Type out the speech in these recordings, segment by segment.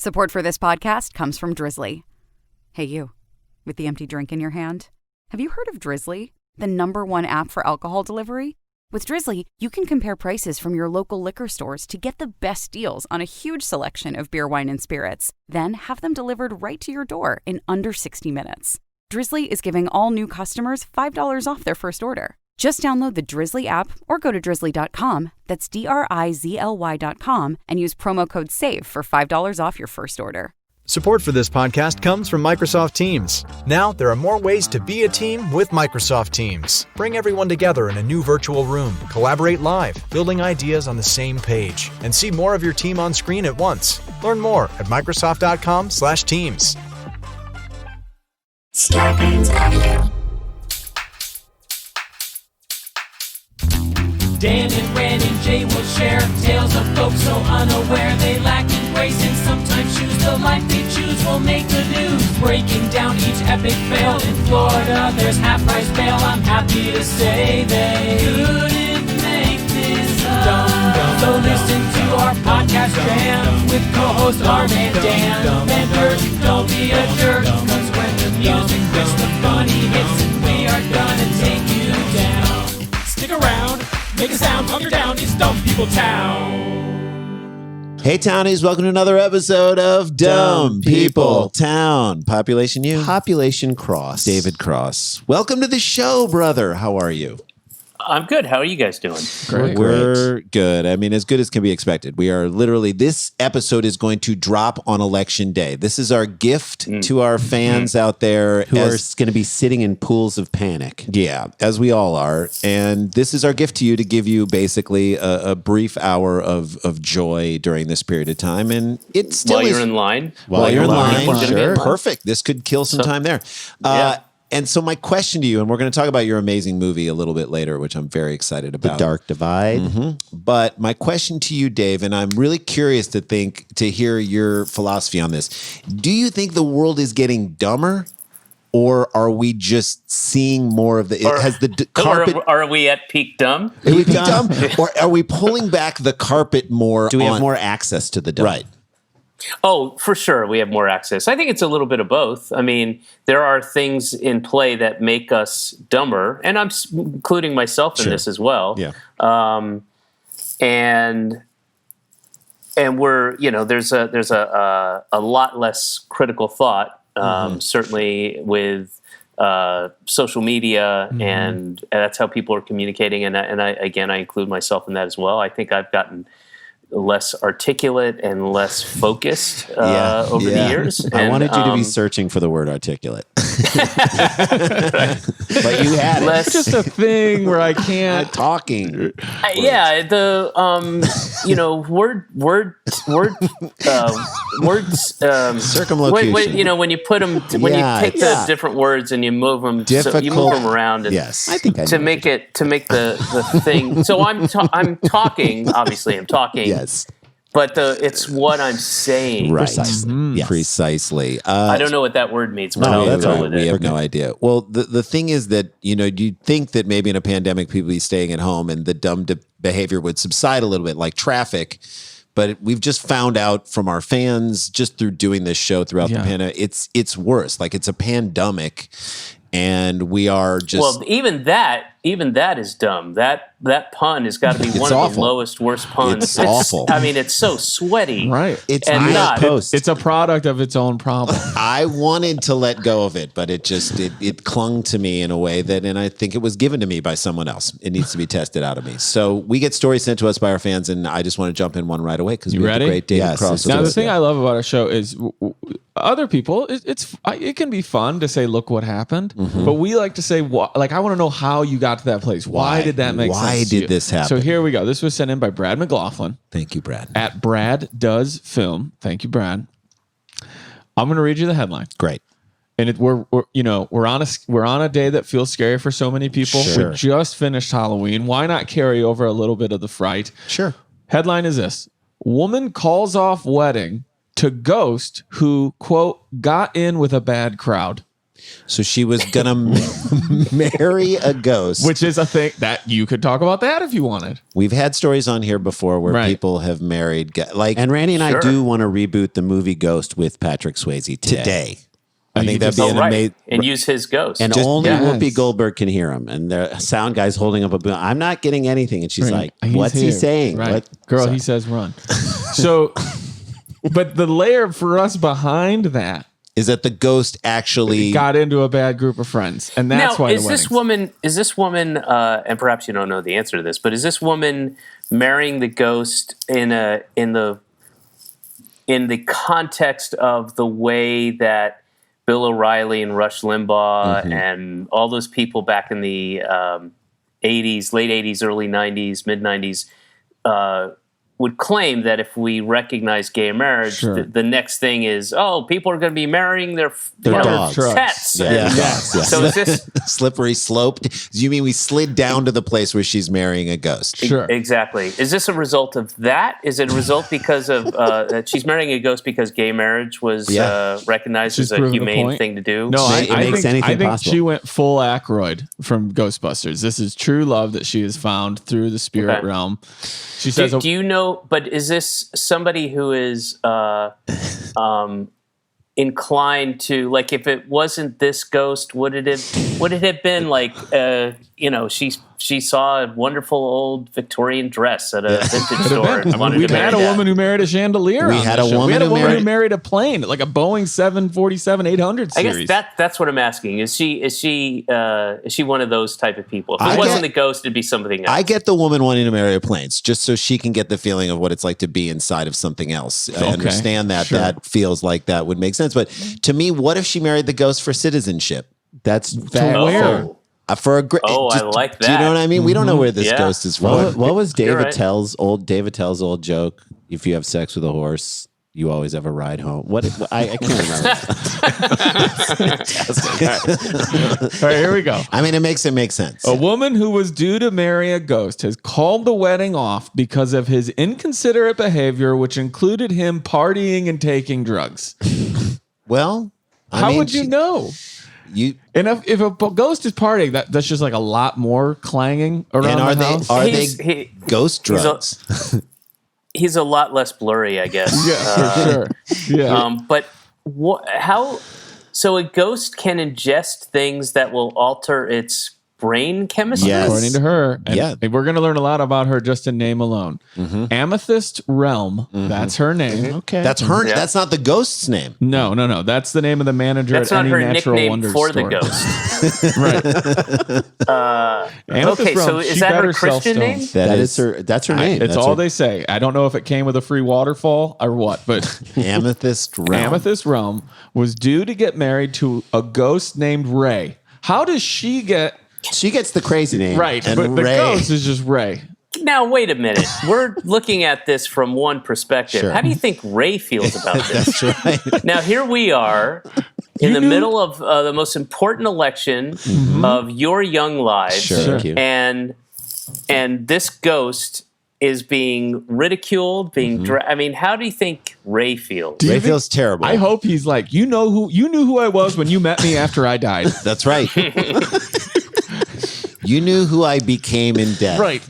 Support for this podcast comes from Drizzly. Hey, you, with the empty drink in your hand. Have you heard of Drizzly, the #1 app for alcohol delivery? With Drizzly, you can compare prices from your local liquor stores to get the best deals on a huge selection of beer, wine, and spirits. Then have them delivered right to your door in under 60 minutes. Drizzly is giving all new customers $5 off their first order. Just download the Drizzly app or go to drizzly.com, that's DRIZLY.com, and use promo code SAVE for $5 off your first order. Support for this podcast comes from Microsoft Teams. Now, there are more ways to be a team with Microsoft Teams. Bring everyone together in a new virtual room, collaborate live, building ideas on the same page, and see more of your team on screen at once. Learn more at Microsoft.com/Teams. Scarpins Avenue. Dan and Ren and Jay will share tales of folks so unaware they lack in grace and sometimes choose the life they choose will make the news. Breaking down each epic fail in Florida, there's half-price bail. I'm happy to say they couldn't make this up. So listen to our podcast jam with co-host Arm and Dan. Bender, don't be a jerk, cause when the music hits, the funny hits, and we are gonna take you down. Stick around. Make a sound, hunker down, it's Dumb People Town. Hey, Townies, welcome to another episode of Dumb People Town. Population U. Population Cross. David Cross. Welcome to the show, brother. How are you? I'm good. How are you guys doing? Great. We're good. I mean, as good as can be expected. We are literally, this episode is going to drop on election day. This is our gift to our fans out there Who are going to be sitting in pools of panic. Yeah, as we all are. And this is our gift to you to give you basically a brief hour of joy during this period of time. And it still While is. you're in line. While you're in line. Sure. Perfect. This could kill some time there. Yeah. And so my question to you, and we're going to talk about your amazing movie a little bit later, which I'm very excited The about. Dark Divide. But my question to you, Dave, and I'm really curious to hear your philosophy on this. Do you think the world is getting dumber, or are we just seeing more of the? Has the carpet? Are we at peak dumb? Are we dumb, or are we pulling back the carpet more? Do we have more access to the dumb? Right. Oh, for sure, we have more access. I think it's a little bit of both. I mean, there are things in play that make us dumber, and I'm including myself in this as well. Yeah. And we're, there's a lot less critical thought, certainly with social media, and that's how people are communicating. And I include myself in that as well. I think I've gotten less articulate and less focused over the years. I wanted you to be searching for the word articulate. But you had less, it. It's just a thing where I can't. Talking. Yeah, the words circumlocution. when you put them when you take the different words and you move them around and yes, I think I to make the thing. So I'm talking, obviously I'm talking. Yes. But it's what I'm saying. Right. Precisely. Yes. Precisely. I don't know what that word means, but No, I'll go with it. We have no idea. Well, the thing is that, you'd think that maybe in a pandemic people would be staying at home and the dumb behavior would subside a little bit, like traffic. But we've just found out from our fans just through doing this show throughout the pandemic, it's worse. Like, it's a pandemic, and we are just... Well, even that is dumb. That pun has got to be one of the lowest, worst puns. It's awful. I mean, it's so sweaty. Right. It's and not post. It's a product of its own problem. I wanted to let go of it, but it just it clung to me in a way and I think it was given to me by someone else. It needs to be tested out of me. So we get stories sent to us by our fans, and I just want to jump in one right away because we have the great David Cross. Now, the thing I love about our show is other people, it can be fun to say, look what happened, but we like to say, I want to know how you got to that place. Why did that make sense? Why did this happen? So here we go. This was sent in by Brad McLaughlin. Thank you, Brad. At Brad Does Film. Thank you, Brad. I'm going to read you the headline. Great. And we're on a day that feels scary for so many people. Sure. We just finished Halloween. Why not carry over a little bit of the fright? Sure. Headline is this: woman calls off wedding to ghost who, quote, got in with a bad crowd. So she was gonna marry a ghost. Which is a thing that you could talk about that if you wanted. We've had stories on here before where Right. people have married, And Randy and I Sure. do want to reboot the movie Ghost with Patrick Swayze today. I you think just- that'd be an amazing. And use his ghost. And Just- only yes. Whoopi Goldberg can hear him. And the sound guy's holding up a boom. I'm not getting anything. And she's like, He's what's he here. saying? Right. What? Girl, So- he says run. So, but the layer for us behind that Is that the ghost actually got into a bad group of friends. And that's now, why is the this weddings- woman, and perhaps you don't know the answer to this, but is this woman marrying the ghost in the context of the way that Bill O'Reilly and Rush Limbaugh and all those people back in the 80s, late 80s, early 90s, mid 90s, would claim that if we recognize gay marriage, Sure. the next thing is, people are going to be marrying their dogs. pets. Yeah. And Yes. So is this slippery slope? Do you mean we slid down to the place where she's marrying a ghost? Sure. exactly? Is this a result of that? Is it a result because of that she's marrying a ghost because gay marriage was Yeah. recognized She's as a proven the humane point. thing to do? No, It makes anything I think possible. she went full Aykroyd from Ghostbusters. This is true love that she has found through the spirit Okay. realm. She says, Do you know? But is this somebody who is inclined to, like, if it wasn't this ghost, would it have been like she saw a wonderful old Victorian dress at a vintage store? and wanted we've to had marry a that? woman who married a chandelier. We on had this a show. woman We had a who woman who married- married a plane, like a Boeing 747-800 I series. guess that's what I'm asking. Is she one of those type of people? If it I wasn't get- a ghost, it'd be something else. I get the woman wanting to marry planes just so she can get the feeling of what it's like to be inside of something else. I understand that sure. that feels like that would make sense. But to me, what if she married the ghost for citizenship? That's fair. Oh. For a great. I like Do you know that. what I mean? We don't know where this Yeah. ghost is from. What was You're David right. Tell's old joke? If you have sex with a horse, you always have a ride home. What? I can't remember. All right, here we go. I mean, it makes sense. A woman who was due to marry a ghost has called the wedding off because of his inconsiderate behavior, which included him partying and taking drugs. Well, I How mean, would you know? And if a ghost is partying, that's just like a lot more clanging around And the house. are He's- they he- ghost he's a- drugs? He's a lot less blurry, I guess. Yeah, for sure. Yeah. But how? So a ghost can ingest things that will alter its brain chemistry. Yes. According to her. And Yeah. we're going to learn a lot about her just in name alone. Amethyst Realm. That's her name. Okay. That's her. Yeah. That's not the ghost's name. No. That's the name of the manager That's at not any her natural nickname wonder for store. the ghost. Right. Amethyst Okay, so Realm, is she that got her herself Christian stoned. name? That's her. That's her name. It's That's all her- they say. I don't know if it came with a free waterfall or what, but Amethyst Realm. Amethyst Realm was due to get married to a ghost named Ray. How does she get She gets the crazy name. right? And But the Ray. ghost is just Ray. Now, wait a minute. We're looking at this from one perspective. Sure. How do you think Ray feels about this? That's right. Now, here we are in the middle of the most important election of your young lives. Sure. Thank you. And this ghost is being ridiculed, I mean, how do you think Ray feels? Do you Ray think- feels terrible. I hope he's like, you knew who I was when you met me after I died. That's right. You knew who I became in death. Right.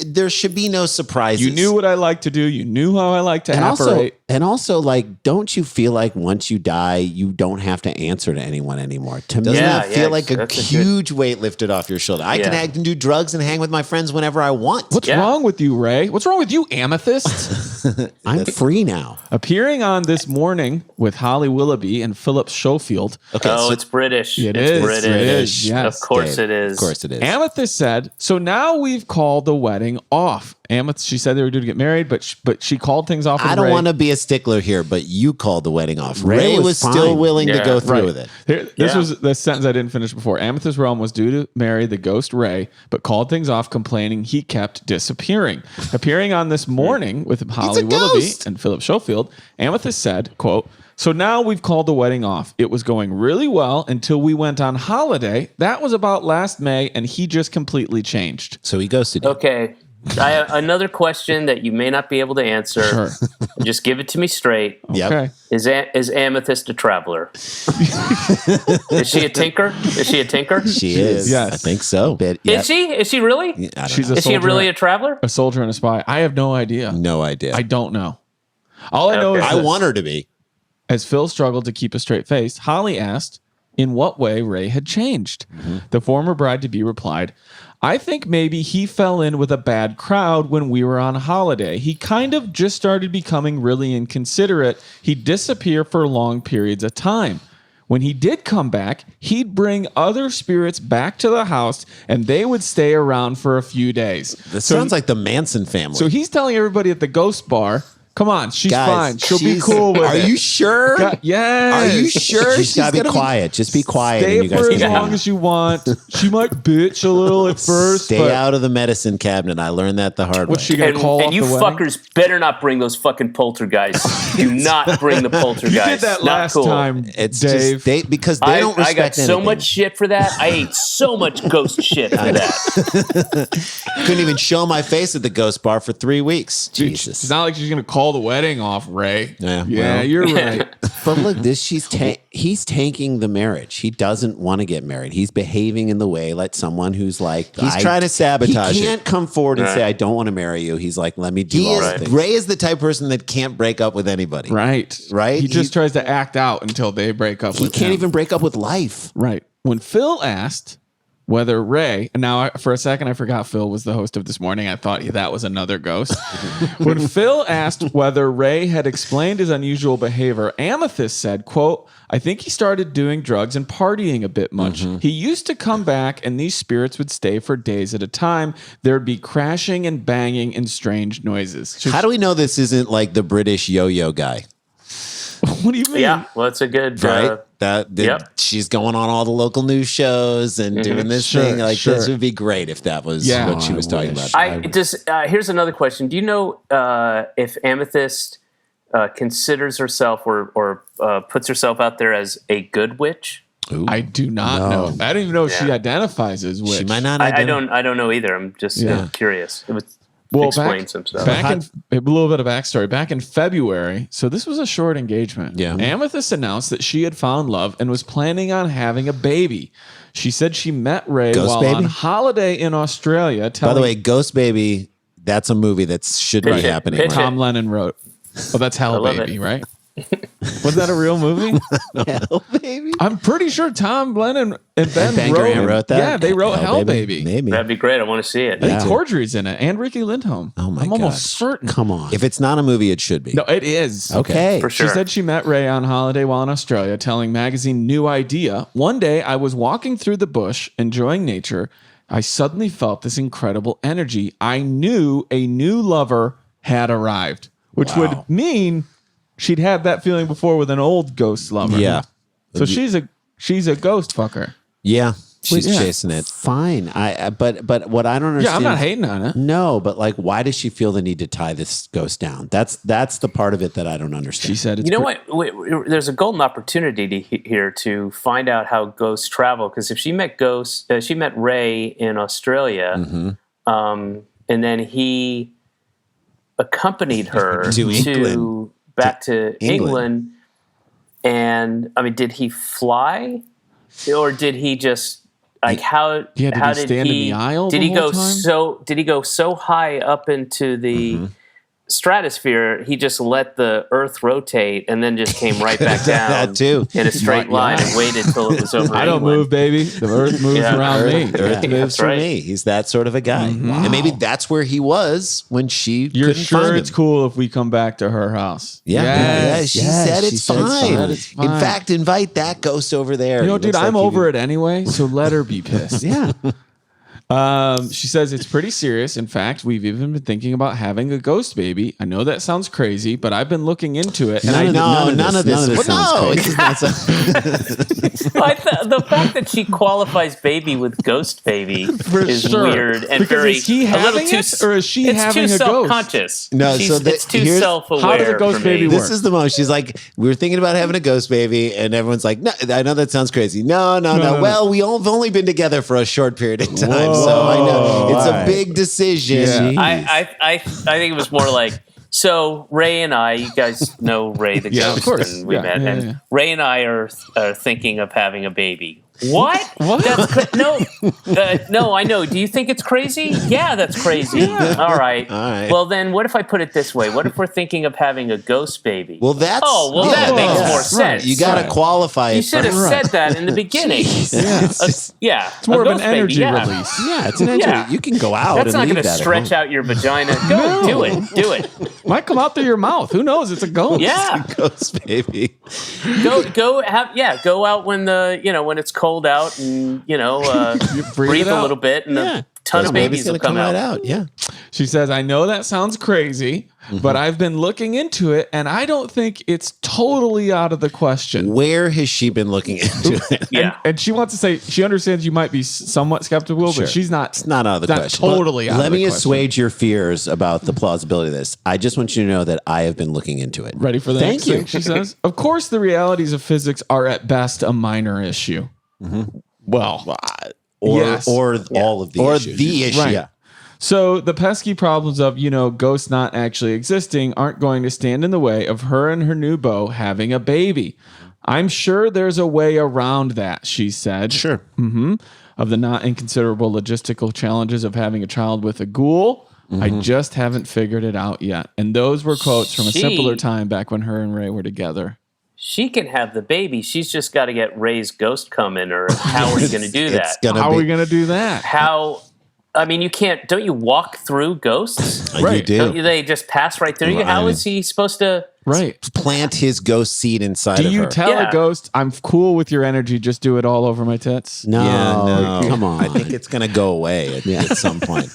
There should be no surprises. You knew what I like to do. You knew how I like to operate. And also, like, don't you feel like once you die, you don't have to answer to anyone anymore? To Doesn't me, Yeah, that feel like a that's a good- huge weight lifted off your shoulder? I can Yeah. act and do drugs and hang with my friends whenever I want. What's Yeah. wrong with you, Ray? What's wrong with you, Amethyst? I'm free now. Appearing on This Morning with Holly Willoughby and Philip Schofield. Okay, Oh, so it's British. It it's is. British. It is, yes, of course Dave. it is. Of course it is. Amethyst said, so now we've called the wedding off. Amethyst, she said they were due to get married, but she called things off. I with don't Ray. want to be a stickler here, but you called the wedding off. Ray Ray was was still fine. willing to Yeah. go through Right. with it. This Yeah. was the sentence I didn't finish before. Amethyst Realm was due to marry the ghost Ray, but called things off, complaining he kept disappearing. Appearing on This Morning with Holly Willoughby ghost. and Philip Schofield, Amethyst said, quote, so now we've called the wedding off. It was going really well until we went on holiday. That was about last May, and he just completely changed. So he ghosted you. Okay. I have another question that you may not be able to answer. Sure. Just give it to me straight. Yep. Okay. Is Amethyst a traveler? Is she a tinker? She is. Yes. I think so. Is she? Is she really? I don't She's know. a Is she soldier. really a traveler? A soldier and a spy. I have no idea. No idea. I don't know. All I know is Okay. I this. want her to be. As Phil struggled to keep a straight face, Holly asked in what way Ray had changed. The former bride-to-be replied, I think maybe he fell in with a bad crowd when we were on holiday. He kind of just started becoming really inconsiderate. He'd disappear for long periods of time. When he did come back, he'd bring other spirits back to the house and they would stay around for a few days. This sounds like the Manson family. So he's telling everybody at the ghost bar, come on, she's Guys, fine. She'll be she's- cool with Are it. you sure? Yes. Are you sure? She's got to be gonna quiet. Just be quiet. Stay and you for guys as can long as you want. She might bitch a little at first. Stay but out of the medicine cabinet. I learned that the hard What's way. she gonna call And off you the wedding? fuckers better not bring those fucking poltergeists. Do not bring the poltergeists. You did that Not last cool. time, It's Dave. just because they don't I respect got so anything. much shit for that. I ate so much ghost shit for that. Couldn't even show my face at the ghost bar for 3 weeks. Jesus. It's not like she's gonna call the wedding off, Ray. Yeah, Yeah, well. you're right. But look, he's tanking the marriage. He doesn't want to get married. He's behaving in the way like someone who's like He's trying to sabotage He it. can't come forward and Right. say, "I don't want to marry you." He's like, "Let me do He all is the things." Ray is the type of person that can't break up with anybody. Right. Right? He just tries to act out until they break up He with can't him. even break up with life. Right. When Phil asked whether Ray, and now for a second I forgot Phil was the host of This Morning. I thought that was another ghost. When Phil asked whether Ray had explained his unusual behavior, Amethyst said, quote, I think he started doing drugs and partying a bit much. He used to come back and these spirits would stay for days at a time. There'd be crashing and banging and strange noises. So How do we know this isn't like the British yo-yo guy? what do you mean? Yeah, well, it's a good. Right? Yep. She's going on all the local news shows and doing this Sure, thing. Like sure. this would be great if that was Yeah. what she was talking wish. about. Here's another question. Do you know if Amethyst considers herself or puts herself out there as a good witch? I do not know. I don't even know if she Yeah. identifies as witch. She might not. I don't know either. I'm just curious. It would explain some stuff. Back in a little bit of backstory. Back in February, so this was a short engagement. Yeah. Amethyst announced that she had found love and was planning on having a baby. She said she met Ray Ghost while baby? on holiday in Australia. By Telling the way, Ghost Baby, that's a movie that should be Pitch it. happening. Pitch right? Tom Lennon wrote. Oh, that's Hell love Baby, it. right? Was that a real movie? Hell, baby. I'm pretty sure Tom Lennon and Ben, Ben Graham wrote that? Yeah, they wrote Hell Baby. Maybe. That'd be great. I want to see it. I think Cordry's in it and Ricky Lindholm. Oh my I'm God. almost certain. Come on. If it's not a movie, it should be. No, it is. Okay. For sure. She said she met Ray on holiday while in Australia, telling magazine New Idea. One day I was walking through the bush, enjoying nature. I suddenly felt this incredible energy. I knew a new lover had arrived, which would mean she'd had that feeling before with an old ghost lover. Yeah. So she's a ghost fucker. Yeah. She's yeah. chasing it. Fine. But what I don't Yeah, understand. I'm not hating on it. No, but like, why does she feel the need to tie this ghost down? That's the part of it that I don't understand. She said it's You know what? There's a golden opportunity here to find out how ghosts travel. Because if she met she met Ray in Australia, and then he accompanied her To England. back to England. England. And I mean, did he fly, or did he just like how? Yeah, did how he stand in the aisle Did the he whole go time? Did he go so high up into the stratosphere, he just let the Earth rotate and then just came right back down That too. in a straight line and waited till it was over. I don't England. move, baby. The earth moves Yeah. around me. Earth moves That's for right. me. He's that sort of a guy. And maybe that's where he was when she You're couldn't sure find it's him. cool if we come back to her house? Yeah, Yes. she Yes, said she it's said it's fine. fine. It's fine. In fact, invite that ghost over there. You know, He dude, looks I'm like he- over it anyway, so let her be pissed. Yeah. She says it's pretty serious. In fact, we've even been thinking about having a ghost baby. I know that sounds crazy, but I've been looking into it. And None I of the- know none of this Well, sounds no, crazy. it's not so- The fact that she qualifies baby with ghost baby For is sure. weird and Because very is he a little having too, it, or is she it's having too a ghost? self-conscious. No, She's- so the- it's too here's- self-aware. How does a ghost for baby me. work? This is the most. She's like, we were thinking about having a ghost baby, and everyone's like, no, I know that sounds crazy. No. no. Well, we've only been together for a short period of time, Whoa. So I know it's all a right. big decision. Yeah. I think it was more like, so Ray and I, you guys know Ray the Yeah, of ghost, course. and we Yeah, met, yeah, and yeah. Ray and I are thinking of having a baby. What? What? No, I know. Do you think it's crazy? Yeah, that's crazy. All right. All right. Well, then, what if I put it this way? What if we're thinking of having a ghost baby? Well, that's that makes more Right. sense. You got to qualify You it. should have Right. said that in the beginning. Yeah. It's More of an energy release. Yeah, it's an engine. Yeah. You can go out That's and not leave going to that at stretch home. out your vagina. Go, do it. Might come out through your mouth. Who knows? It's a ghost. Yeah. Ghost baby. Go out when when it's cold out and breathe it a out. little bit and Yeah. a ton of Maybe it's babies will gonna come right out. out. Yeah. She says, I know that sounds crazy, but I've been looking into it and I don't think it's totally out of the question. Where has she been looking into it? Yeah. And she wants to say she understands you might be somewhat skeptical, Sure. but she's not. It's not out of the question. Totally out Let of the me question. assuage your fears about the plausibility of this. I just want you to know that I have been looking into it. Ready for the Thank next you. thing, she says. Of course, the realities of physics are at best a minor issue. Well, Or yes. or all of the Or issues. the issue. Right. Yeah. So the pesky problems of, ghosts not actually existing aren't going to stand in the way of her and her new beau having a baby. I'm sure there's a way around that, she said. Sure. Of the not inconsiderable logistical challenges of having a child with a ghoul. I just haven't figured it out yet. And those were quotes from a She- simpler time back when her and Ray were together. She can have the baby. She's just got to get Ray's ghost coming, or how are you going to do that? It's gonna How be. are we going to do that? How? I mean, you can't. Don't you walk through ghosts? You Right. do. Don't you, they just pass right through you? How is he supposed to? Right. Plant his ghost seed inside Do of you her. tell Yeah. a ghost, I'm cool with your energy, just do it all over my tits? No, Yeah, no. come on. I think it's gonna go away at some point.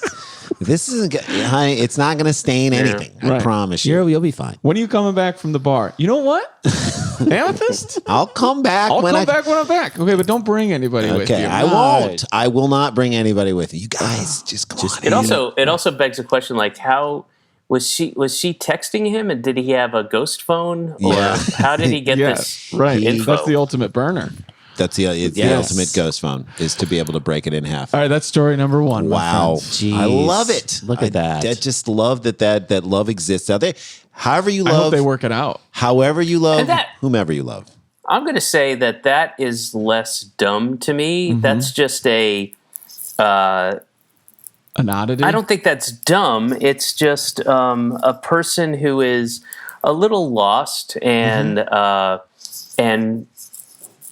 This isn't. Honey, it's not gonna stain anything. I Right. promise you. You'll be fine. When are you coming back from the bar? You know what? Amethyst? I'll come back I'll when come I. back when I'm back. Okay, but don't bring anybody with Okay, you. I won't. I will not bring anybody with you. You guys, just come on. It also begs a question like how was she texting him, and did he have a ghost phone, or Yeah. how did he get Yes, this right. info? That's the ultimate burner. That's it's the Yes. ultimate ghost phone is to be able to break it in half. All right, that's story number one. my Wow, friends. I love it. Look at that. I just love that love exists out there. However you I hope love, they work it out. however you love, And that- whomever you love. I'm going to say that is less dumb to me. That's just An oddity. I don't think that's dumb. It's just a person who is a little lost and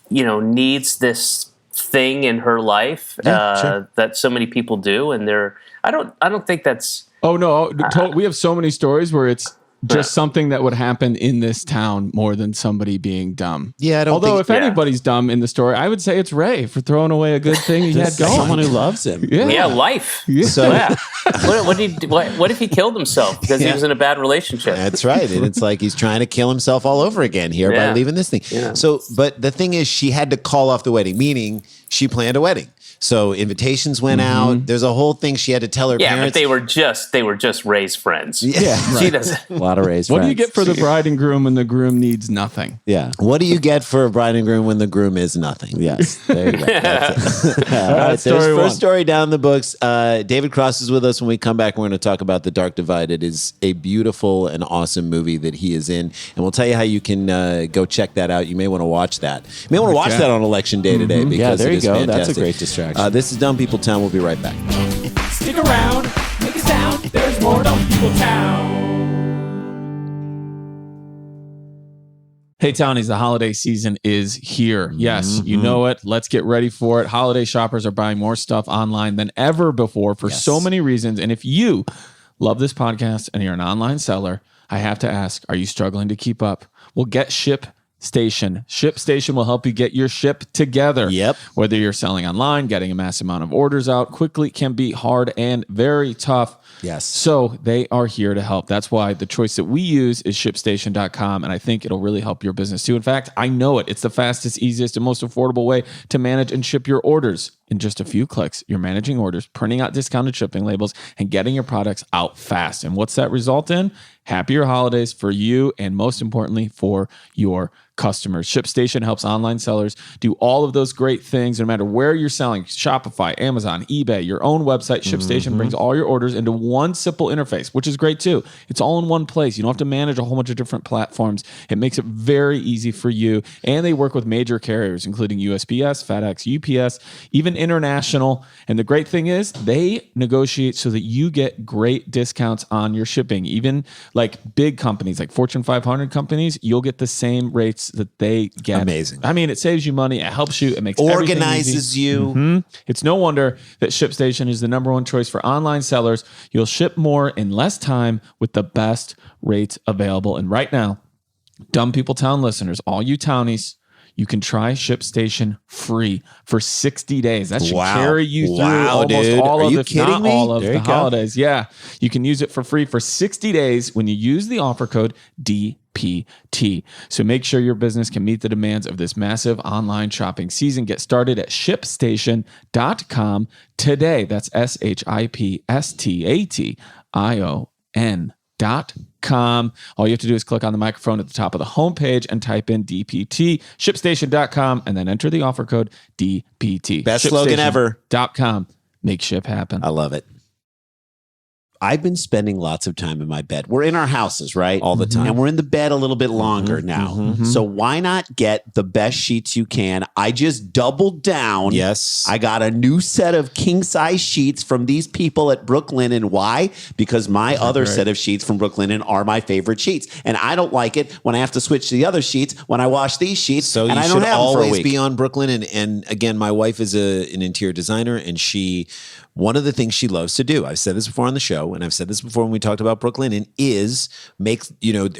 needs this thing in her life sure. that so many people do, and I don't think that's Oh no, we have so many stories where it's just something that would happen in this town more than somebody being dumm. Yeah, I don't Although think- if yeah. anybody's dumb in the story, I would say it's Ray for throwing away a good thing he had going. Someone who loves him. yeah. life. So Yeah. What if he killed himself because he Yeah. was in a bad relationship? that's right. And it's like he's trying to kill himself all over again here by Yeah. leaving this thing. Yeah. So, but the thing is, she had to call off the wedding, meaning she planned a wedding. So invitations went out. There's a whole thing she had to tell her Yeah, parents. but they were just Ray's friends. Yeah. She doesn't. A lot of raised What do you friends. get for the bride and groom when the groom needs nothing? Yeah. What do you get for a bride and groom when the groom is nothing? Yes. There you go. That's it. All right, story there's one. first story down the books. David Cross is with us. When we come back, we're going to talk about The Dark Divide. It is a beautiful and awesome movie that he is in, and we'll tell you how you can go check that out. You may want to watch that. You may want to watch Yeah. that on Election Day today because Yeah, there it you is go. fantastic. That's a great distraction. This is Dumb People Town. We'll be right back. Stick around, make a sound. There's more Dumb People Town. Hey, Townies, the holiday season is here. Yes, you know it. Let's get ready for it. Holiday shoppers are buying more stuff online than ever before for so many reasons. And if you love this podcast and you're an online seller, I have to ask, are you struggling to keep up? Well, get ShipStation. ShipStation will help you get your ship together. Yep. Whether you're selling online, getting a mass amount of orders out quickly can be hard and very tough. Yes. So they are here to help. That's why the choice that we use is ShipStation.com, and I think it'll really help your business too. In fact, I know it. It's the fastest, easiest, and most affordable way to manage and ship your orders. in just a few clicks. You're managing orders, printing out discounted shipping labels, and getting your products out fast. And what's that result in? Happier holidays for you, and most importantly, for your customers. ShipStation helps online sellers do all of those great things no matter where you're selling. Shopify, Amazon, eBay, your own website. ShipStation brings all your orders into one simple interface, which is great too. It's all in one place. You don't have to manage a whole bunch of different platforms. It makes it very easy for you. And they work with major carriers, including USPS, FedEx, UPS, even international. And the great thing is they negotiate so that you get great discounts on your shipping. Even like big companies, like Fortune 500 companies, you'll get the same rates that they get. Amazing. I mean, it saves you money. It helps you. It makes everything Organizes easy. you. It's no wonder that ShipStation is the number one choice for online sellers. You'll ship more in less time with the best rates available. And right now, Dumb People Town listeners, all you townies, you can try ShipStation free for 60 days. That should carry you through almost all of, if not all of the holidays. Yeah. You can use it for free for 60 days when you use the offer code DPT. So make sure your business can meet the demands of this massive online shopping season. Get started at ShipStation.com today. That's ShipStation.com. All you have to do is click on the microphone at the top of the homepage and type in DPT, ShipStation.com, and then enter the offer code DPT. Best slogan ever. ShipStation.com. Make ship happen. I love it. I've been spending lots of time in my bed. We're in our houses, right? All the time. And we're in the bed a little bit longer now. So why not get the best sheets you can? I just doubled down. Yes. I got a new set of king size sheets from these people at Brooklyn. And why? Because my other set of sheets from Brooklyn are my favorite sheets. And I don't like it when I have to switch to the other sheets when I wash these sheets. So and you I don't should have them for a always week. be on Brooklyn. And again, my wife is an interior designer, and one of the things she loves to do, I've said this before on the show, and I've said this before when we talked about Brooklyn, and is make,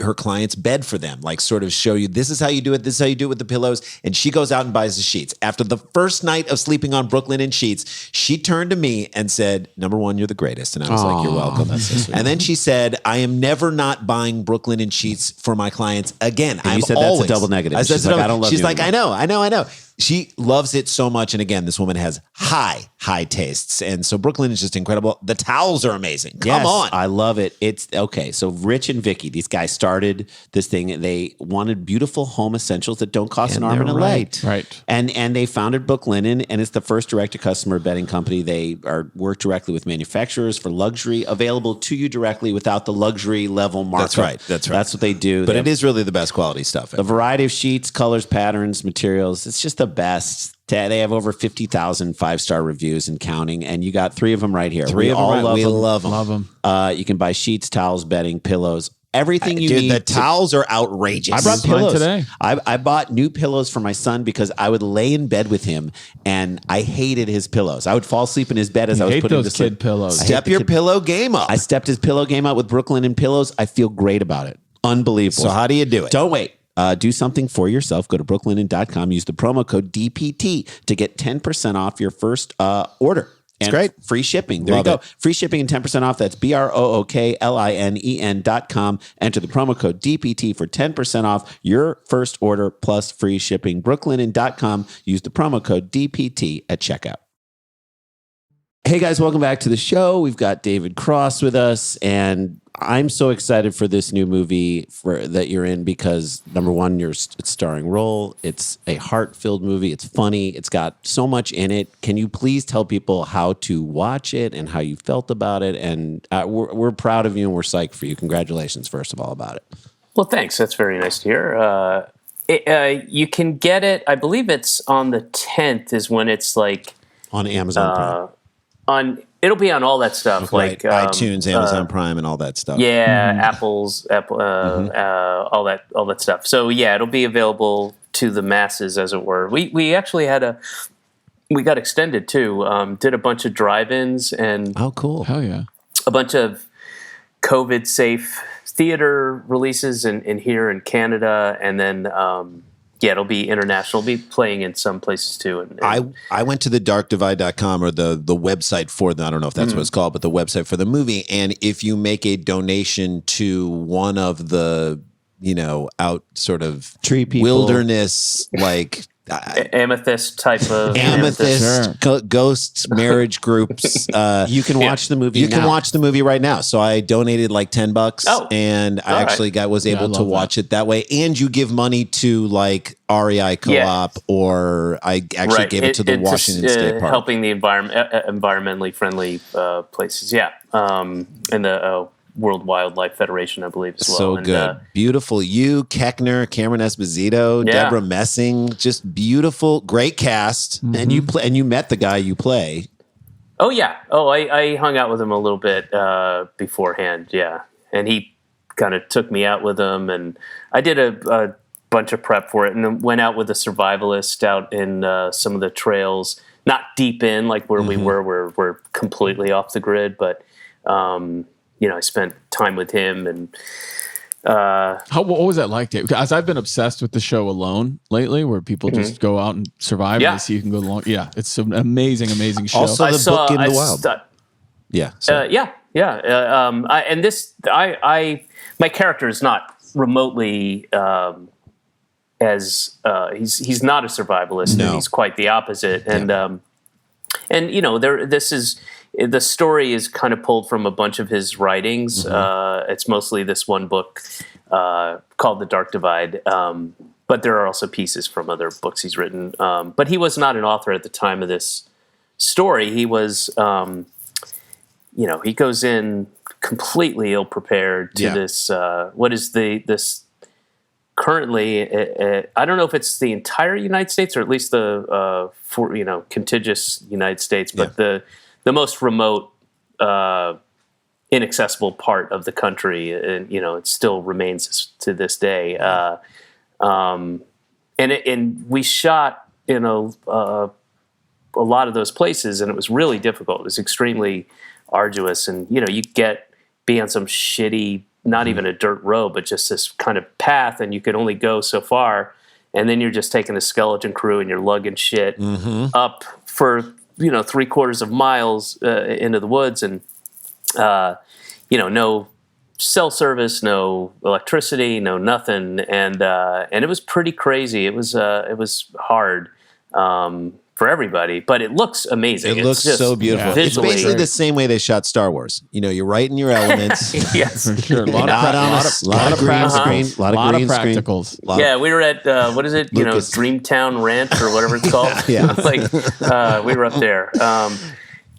her clients bed for them, like sort of show you, this is how you do it, this is how you do it with the pillows. And she goes out and buys the sheets. After the first night of sleeping on Brooklyn in sheets, she turned to me and said, "Number one, you're the greatest." And I was like, "You're welcome." That's so sweet. And then she said, "I am never not buying Brooklyn in sheets for my clients again." And you said that's a double negative. I said, She's like, "I don't love She's you like, anymore." I know. She loves it so much. And again, this woman has high tastes. And so Brooklyn is just incredible. The towels are amazing. Come on. I love it. It's okay. So Rich and Vicky, these guys started this thing. They wanted beautiful home essentials that don't cost an arm and a leg. Right. And they founded Brooklinen, and it's the first direct-to-customer bedding company. They work directly with manufacturers for luxury, available to you directly without the luxury level markup. That's right. That's what they do. But They it is really the best quality stuff. a variety of sheets, colors, patterns, materials. It's just the best. They have over 50,000 5-star reviews and counting, and you got 3 of them right here. We love them. Love them. You can buy sheets, towels, bedding, pillows, everything you Dude, need. the towels are outrageous. I brought Use mine pillows today. I bought new pillows for my son because I would lay in bed with him and I hated his pillows. I would fall asleep in his bed as I was hate putting him those to sleep. kid pillows. I hate Step the your kid- pillow game up. I stepped his pillow game out with Brooklyn and pillows. I feel great about it. Unbelievable. So how do you do it? Don't wait. Do something for yourself. Go to brooklinen.com. Use the promo code DPT to get 10% off your first order. And great. Free shipping. There Love you go. it. Free shipping and 10% off. That's BROOKLINEN.com. Enter the promo code DPT for 10% off your first order plus free shipping. Brooklinen.com. Use the promo code DPT at checkout. Hey guys, welcome back to the show. We've got David Cross with us, and I'm so excited for this new movie that you're in because, number one, it's starring role. It's a heart-filled movie. It's funny. It's got so much in it. Can you please tell people how to watch it and how you felt about it? And we're proud of you and we're psyched for you. Congratulations, first of all, about it. Well, thanks. That's very nice to hear. You can get it. I believe it's on the 10th is when it's like On Amazon Prime. it'll be on all that stuff Right. like iTunes, Amazon Prime, and all that stuff. Yeah, Apple, all that stuff. So yeah, it'll be available to the masses, as it were. We actually we got extended too. Did a bunch of drive-ins and Oh, cool. Hell yeah. a bunch of COVID-safe theater releases in here in Canada, and then it'll be international. It'll be playing in some places too. And I went to the darkdivide.com, or the website for the, I don't know if that's what it's called, but the website for the movie. And if you make a donation to one of the, out sort of Tree people. wilderness, like Amethyst type of Amethyst ghosts, marriage groups. You can watch the movie. You can watch the movie right now. So I donated like $10, and I actually was able to watch it that way. And you give money to like REI Co-op, or I actually gave it to the Washington State Park, helping the environmentally friendly places. Yeah, and the World Wildlife Federation, I believe, as well. So good. Beautiful. You, Keckner, Cameron Esposito, Deborah Messing, just beautiful, great cast. And you play, and you met the guy you play. Oh, yeah. Oh, I hung out with him a little bit beforehand. Yeah. And he kind of took me out with him, and I did a bunch of prep for it, and went out with a survivalist out in some of the trails, not deep in like where we were, where we're completely off the grid, but I spent time with him. And what was that like? Because I've been obsessed with the show Alone lately, where people just go out and survive. And they see you can go along. Yeah, it's an amazing show. Also, book In the Wild. My character is not remotely as he's not a survivalist. No. And he's quite the opposite. And the story is kind of pulled from a bunch of his writings. It's mostly this one book called The Dark Divide. But there are also pieces from other books he's written. But he was not an author at the time of this story. He was, he goes in completely ill-prepared to this, what is this currently, I don't know if it's the entire United States or at least the, contiguous United States, but the most remote, inaccessible part of the country, and it still remains to this day. And we shot in a lot of those places, and it was really difficult. It was extremely arduous, and you be on some shitty, not even a dirt road, but just this kind of path, and you could only go so far, and then you're just taking a skeleton crew and you're lugging shit up for 3/4 of miles into the woods, and no cell service, no electricity, no nothing, and it was pretty crazy. It was hard for everybody, but it looks amazing. It looks so beautiful. It's basically the same way they shot Star Wars. You're right in your elements. Yes, for sure. A lot of green screen, a lot of practicals. We were at what is it? Lucas. Dreamtown Ranch or whatever it's called. We were up there.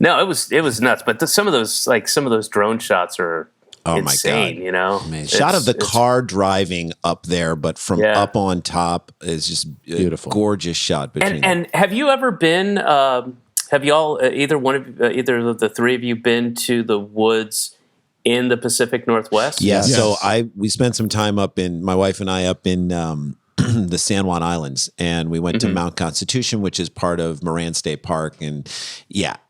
No, it was nuts. But some of those drone shots are insane. My God. Shot of the car driving up there, but from up on top is just beautiful, gorgeous shot. And have you ever been? Have y'all either of the three of you been to the woods in the Pacific Northwest? Yeah. So we spent some time my wife and I up in the San Juan Islands, and we went to Mount Constitution, which is part of Moran State Park, and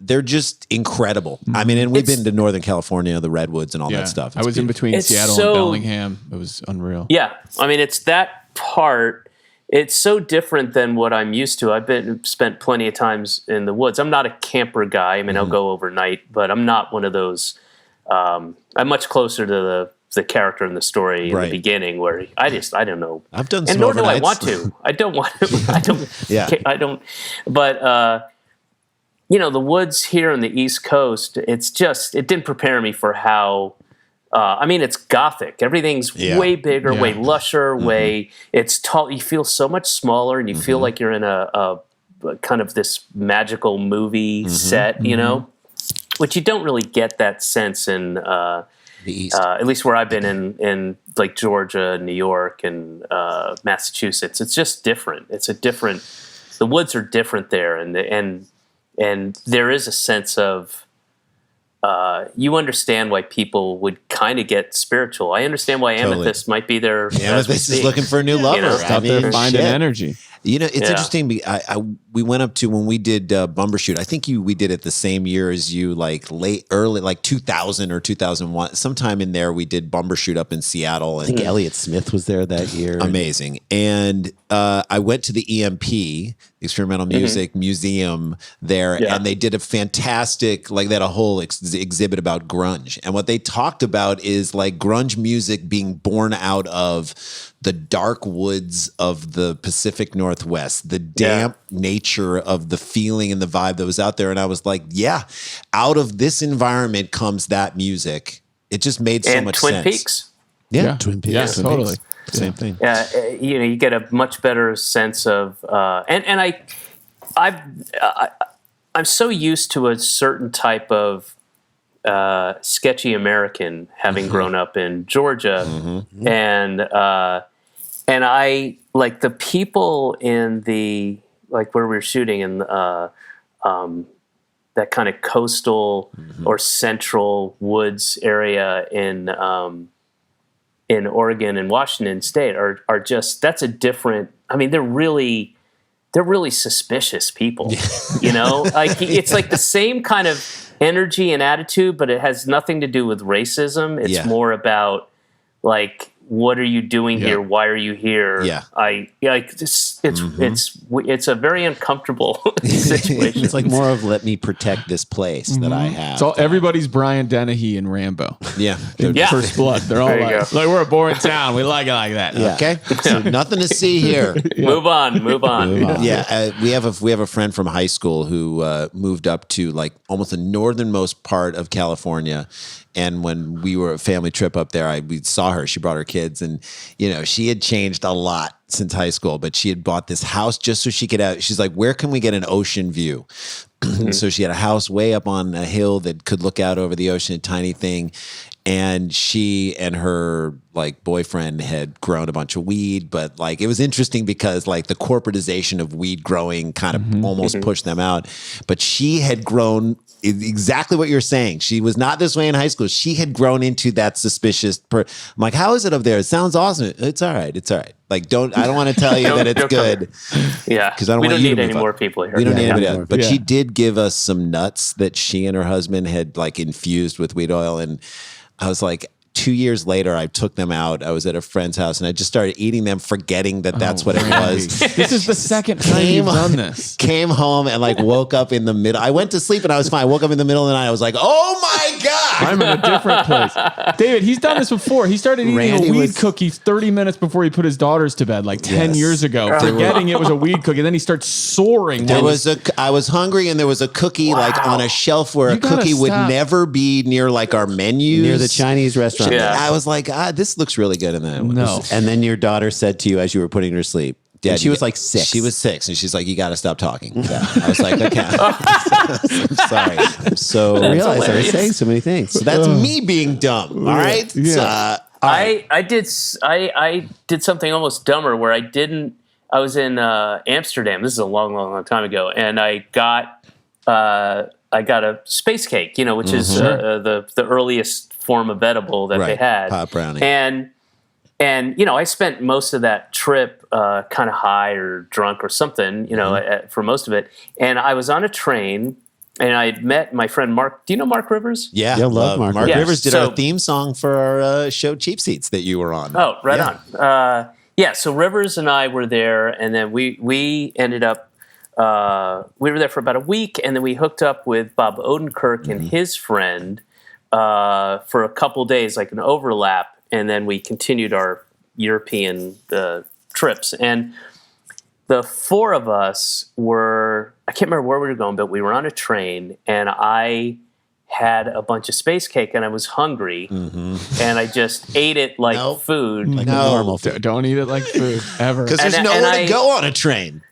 they're just incredible. I mean, and we've been to Northern California, the redwoods and all that stuff. I was in between Seattle and Bellingham. It was unreal. Yeah, I mean, it's that part. It's so different than what I'm used to. I've spent plenty of times in the woods. I'm not a camper guy. I mean, I'll go overnight, but I'm not one of those. I'm much closer to the character in the story in the beginning, where I don't know. I've done some and nor overnights. do I want to. I don't want to. I don't. But the woods here on the East Coast, it didn't prepare me for how. It's gothic. Everything's way bigger, way lusher, it's tall. You feel so much smaller, and you feel like you're in a kind of this magical movie set, which you don't really get that sense in the East. At least where I've been in like Georgia, New York, and Massachusetts. It's just different. The woods are different there, and there is a sense of. You understand why people would kind of get spiritual. I understand why Amethyst might be there. Amethyst is looking for a new lover. Out there finding energy. It's interesting. We went up to when we did Bumbershoot. I think we did it the same year as you, like early, like 2000 or 2001. Sometime in there, we did Bumbershoot up in Seattle. I think Elliott Smith was there that year. Amazing. And I went to the EMP, the Experimental Music Museum there, and they did a fantastic, they had a whole exhibit about grunge. And what they talked about is like grunge music being born out of the dark woods of the Pacific Northwest, the damp nature of the feeling and the vibe that was out there. And I was like, yeah, out of this environment comes that music. It just made so much Twin sense. Peaks. Yeah. Twin Peaks. Yeah, Twin totally. Peaks. Same thing. You get a much better sense of, I'm so used to a certain type of sketchy American, having grown up in Georgia, and I like the people in the like where we were shooting in that kind of coastal or central woods area in Oregon and Washington State are just, that's a different. I mean, they're really suspicious people, you know, like it's like the same kind of energy and attitude, but it has nothing to do with racism. It's more about like, what are you doing here? Why are you here? Yeah. It's a very uncomfortable situation. It's like more of let me protect this place that I have. So everybody's Brian Dennehy and Rambo. Yeah. First Blood. They're all There you like, we're a boring town. We like it like that. Yeah. Okay. So nothing to see here. Move on. Yeah, we have a friend from high school who moved up to like almost the northernmost part of California, and when we were a family trip up there, we saw her. She brought her kids, and you know she had changed a lot since high school. But she had bought this house just so she could have. She's like, where can we get an ocean view? So she had a house way up on a hill that could look out over the ocean, a tiny thing. And she and her like boyfriend had grown a bunch of weed, but like it was interesting because like the corporatization of weed growing kind of almost pushed them out. But she had grown exactly what you're saying. She was not this way in high school. She had grown into that suspicious. I'm like, how is it up there? It sounds awesome. It's all right. It's all right. Like, I don't want to tell you that it's good. Yeah, because I don't we want don't you to need any move more up. people here. We don't need anybody more else. But people. she did give us some nuts that she and her husband had like infused with weed oil, and I was like, 2 years later, I took them out. I was at a friend's house, and I just started eating them, forgetting that that's what it was. This is the second time you've done this. Came home and like woke up in the middle. I went to sleep and I was fine. I woke up in the middle of the night. I was like, oh my God. I'm in a different place. David, he's done this before. He started eating Randy a weed was- cookie 30 minutes before he put his daughters to bed, like 10 Yes. years ago, forgetting it was a weed cookie. Then he starts soaring. I was hungry, and there was a cookie like on a shelf where You a gotta cookie would stop. never be near like our menus. near the Chinese restaurant. Yeah. I was like, this looks really good. And then No. And then your daughter said to you as you were putting her to sleep, and she was like 6. She was 6, and she's like, "You got to stop talking." Yeah. I was like, "Okay, I'm sorry." I'm so realized I was hilarious. saying so many things. So that's me being dumb. All right. Yeah. I did something almost dumber where I was in Amsterdam. This is a long time ago, and I got a space cake, you know, which is the earliest form of edible that they Right. had, Pop brownie. and you know, I spent most of that trip kind of high or drunk or something, you know, for most of it. And I was on a train, and I met my friend Mark. Do you know Mark Rivers? Yeah, Yeah, love Mark Mark Rivers. Rivers did So- our theme song for our show Cheap Seats that you were on. Oh, right Yeah. on. So Rivers and I were there, and then we ended up we were there for about a week, and then we hooked up with Bob Odenkirk and his friend for a couple days, like an overlap, and then we continued our European trips. And the four of us I can't remember where we were going, but we were on a train, and I had a bunch of space cake, and I was hungry, and I just ate it like Nope. food. Like No. a normal food. Don't eat it like food, ever. Because there's And nowhere I- to go on a train.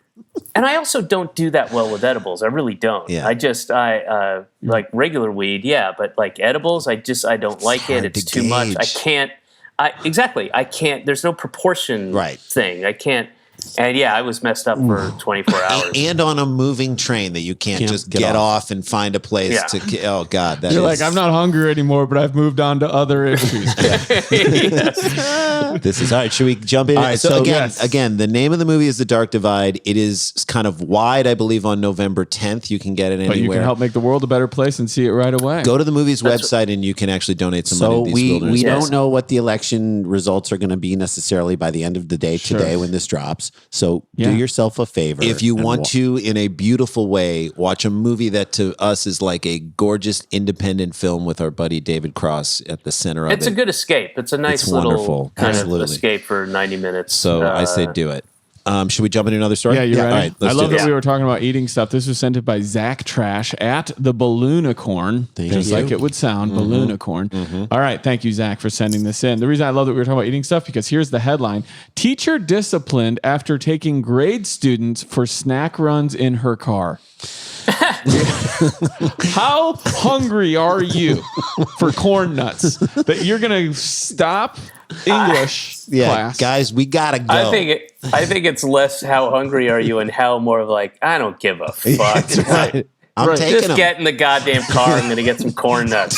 And I also don't do that well with edibles. I really don't. Yeah. I like regular weed, yeah, but like edibles, I don't like it. hard It's to too much. I gauge. can't. I can't. There's no proportion Right. thing. I can't. And yeah, I was messed up for 24 hours. And on a moving train that you can't just get off and find a place Yeah. to. Oh God, that You're is- like, I'm not hungry anymore, but I've moved on to other issues. This is all right. Should we jump in? All right, so so yes. again, the name of the movie is The Dark Divide. It is kind of wide, I believe, on November 10th. You can get it But you anywhere. can help make the world a better place and see it right away. Go to the movie's website, and you can actually donate some money So to these we wilderness. don't know what the election results are going to be necessarily by the end of the day today Sure. when this drops. cars. So do yourself a favor. If you want to, in a beautiful way, watch a movie that to us is like a gorgeous independent film with our buddy David Cross at the center of it. It's a good escape. It's a nice It's little wonderful. kind Absolutely. of escape for 90 minutes. So I say do it. Should we jump into another story? Yeah, you're right. All right, let's I love do that this. we were talking about eating stuff. This was sent in by Zach Trash at the Balloonicorn, just you. like it would sound, Balloonicorn. All right, thank you, Zach, for sending this in. The reason I love that we were talking about eating stuff because here's the headline: Teacher disciplined after taking grade students for snack runs in her car. How hungry are you for corn nuts that you're gonna stop English class? Guys, we gotta go. I think it's less how hungry are you and how more of like, I don't give a fuck. That's right. I'm taking Just them. get in the goddamn car. I'm going to get some corn nuts.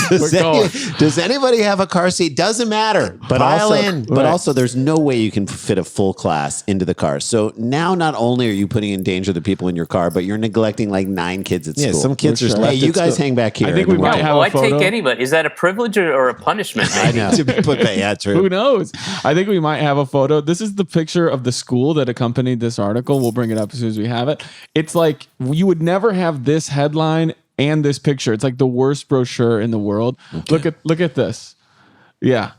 Does anybody have a car seat? Doesn't matter. But Pile also, in. but also, there's no way you can fit a full class into the car. So now, not only are you putting in danger the people in your car, but you're neglecting like 9 kids at school. some kids are Hey, left you at guys school. hang back here. I think we and might we'll- have Well, a I take photo. anybody. Is that a privilege or a punishment? Maybe? I know. To put that, yeah, true. Who knows? I think we might have a photo. This is the picture of the school that accompanied this article. We'll bring it up as soon as we have it. It's like you would never have this headline and this picture. It's like the worst brochure in the world. Okay. Look at this. Yeah.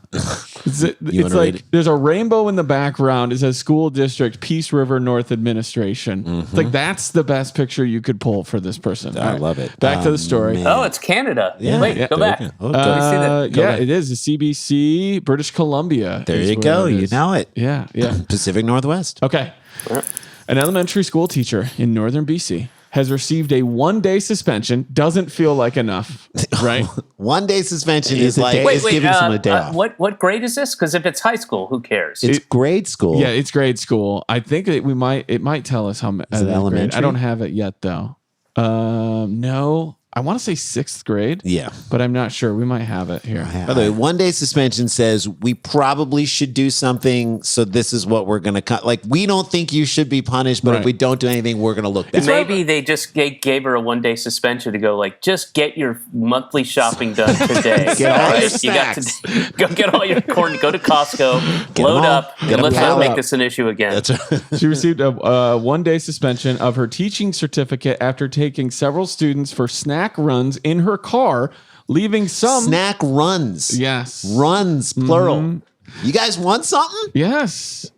It's wanna read like it? there's a rainbow in the background. It says School District Peace River North Administration. It's like that's the best picture you could pull for this person. I All love it. Back to the story. man. Oh, it's Canada. Wait, Yeah. go back. Oh, Let me see that. Yeah, it is the CBC, British Columbia. There is you where go. it You is. know it. Yeah, yeah. Pacific Northwest. Okay. An elementary school teacher in northern BC has received a 1-day suspension. Doesn't feel like enough, right? 1 day suspension Is is it like day- It's giving someone a day off. What grade is this? Because if it's high school, who cares? It's grade school. Yeah, it's grade school. I think it might tell us how it grade. elementary? I don't have it yet though. No, I want to say 6th grade. Yeah. but I'm not sure. We might have it here. By the way, 1 day suspension says we probably should do something. So this is what we're going to cut. Like, we don't think you should be punished, but if Right. we don't do anything, we're going to look bad. Maybe they just gave her a 1-day suspension to go like, just get your monthly shopping done today. Get all Right? your You got snacks. to go get all your corn. Go to Costco, load them all. up, Get and them let's not piled make up. this an issue again. That's right. She received a 1-day suspension of her teaching certificate after taking several students for snack runs in her car, leaving some. Snack runs. Yes. Runs, plural. You guys want something? Yes.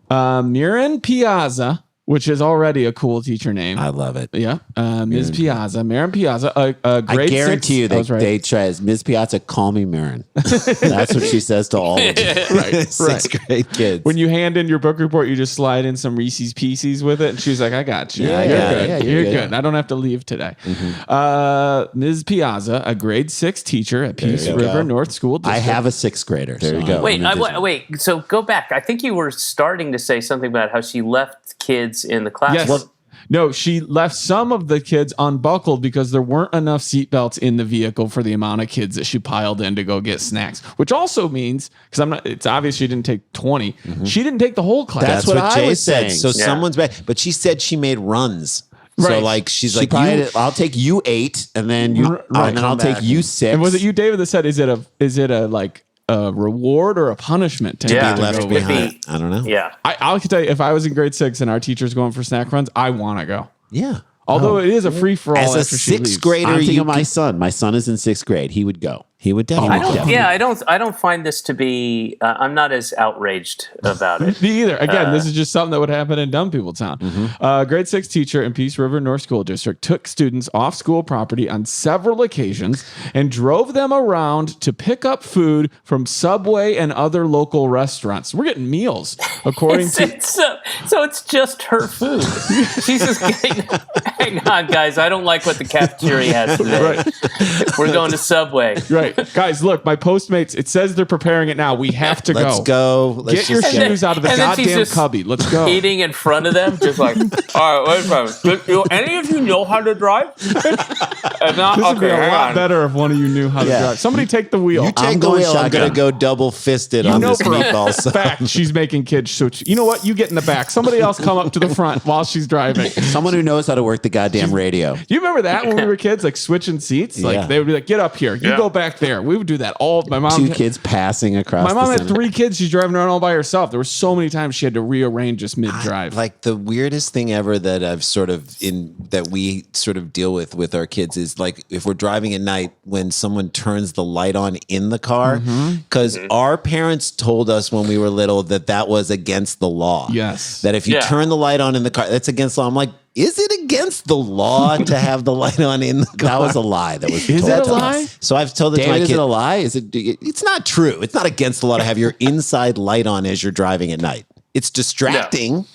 Mirren Piazza, which is already a cool teacher name. I love it. Yeah. Ms. Piazza. Mirren Piazza. A grade I guarantee you six, I was right. they try as Ms. Piazza, call me Marin. That's what she says to all of you. Right. Sixth grade kids. When you hand in your book report, you just slide in some Reese's Pieces with it. And she's like, I got you. Yeah, you're yeah, good. yeah, you're yeah, good. yeah. I don't have to leave today. Ms. Piazza, a grade 6 teacher at Peace you River go. North School I District. have a 6th grader. There you go. Wait. So go back. I think you were starting to say something about how she left kids in the class. Yes. No, she left some of the kids unbuckled because there weren't enough seatbelts in the vehicle for the amount of kids that she piled in to go get snacks. Which also means, because it's obvious she didn't take 20. She didn't take the whole class. That's what I Jay was said. saying. So Yeah. someone's back. But she said she made runs. So Right. like she's She like probably you, did, I'll take you 8, and then you, Right. and then I'll take you 6. And was it you, David, that said, is it a like a reward or a punishment to Yeah. to left go with it? behind. I don't know. Yeah. I can tell you, if I was in grade 6 and our teacher's going for snack runs, I want to go. Yeah. Although it is a free for all As a after she leaves. 6th grader, I'm thinking you of my son. My son is in 6th grade. He would go. he would definitely. I don't find this to be. I'm not as outraged about it. Me either. Again, this is just something that would happen in Dumb People Town. Grade 6 teacher in Peace River North School District took students off school property on several occasions and drove them around to pick up food from Subway and other local restaurants. We're getting meals, according to. So it's just her food. She's just getting. Hang on, guys. I don't like what the cafeteria has today. Right. We're going to Subway. Right. Guys, look, my Postmates, it says they're preparing it now. We have to Let's go. Let's Get your just shoes out of the and then she's goddamn just cubby. Let's go. Eating in front of them, just like, all right, wait a minute. Do any of you know how to drive? If not, This would be okay, a hang lot on. better if one of you knew how to Yeah. drive. Somebody take the wheel. You take I'm the going wheel. I'm going shotgun. to go double fisted You on know this for a meatball. So. fact she's making kids switch. You know what? You get in the back. Somebody else come up to the front while she's driving. Someone who knows how to work the goddamn radio. You remember that when we were kids, like switching seats? Like Yeah. they would be like, get up here. You go back back there. We would do that all. My mom. Two kids passing across. My mom the had center. 3 kids. She's driving around all by herself. There were so many times she had to rearrange just mid-drive. Like the weirdest thing ever that I've that we sort of deal with our kids is like if we're driving at night when someone turns the light on in the car, because our parents told us when we were little that was against the law. Yes. That if you turn the light on in the car, that's against the law. I'm like, is it against the law to have the light on in the car? That was a lie. That was Is told it a to lie? us. So I've told it to David, my is kid. it a lie? Is it? It's not true. It's not against the law to have your inside light on as you're driving at night. It's distracting.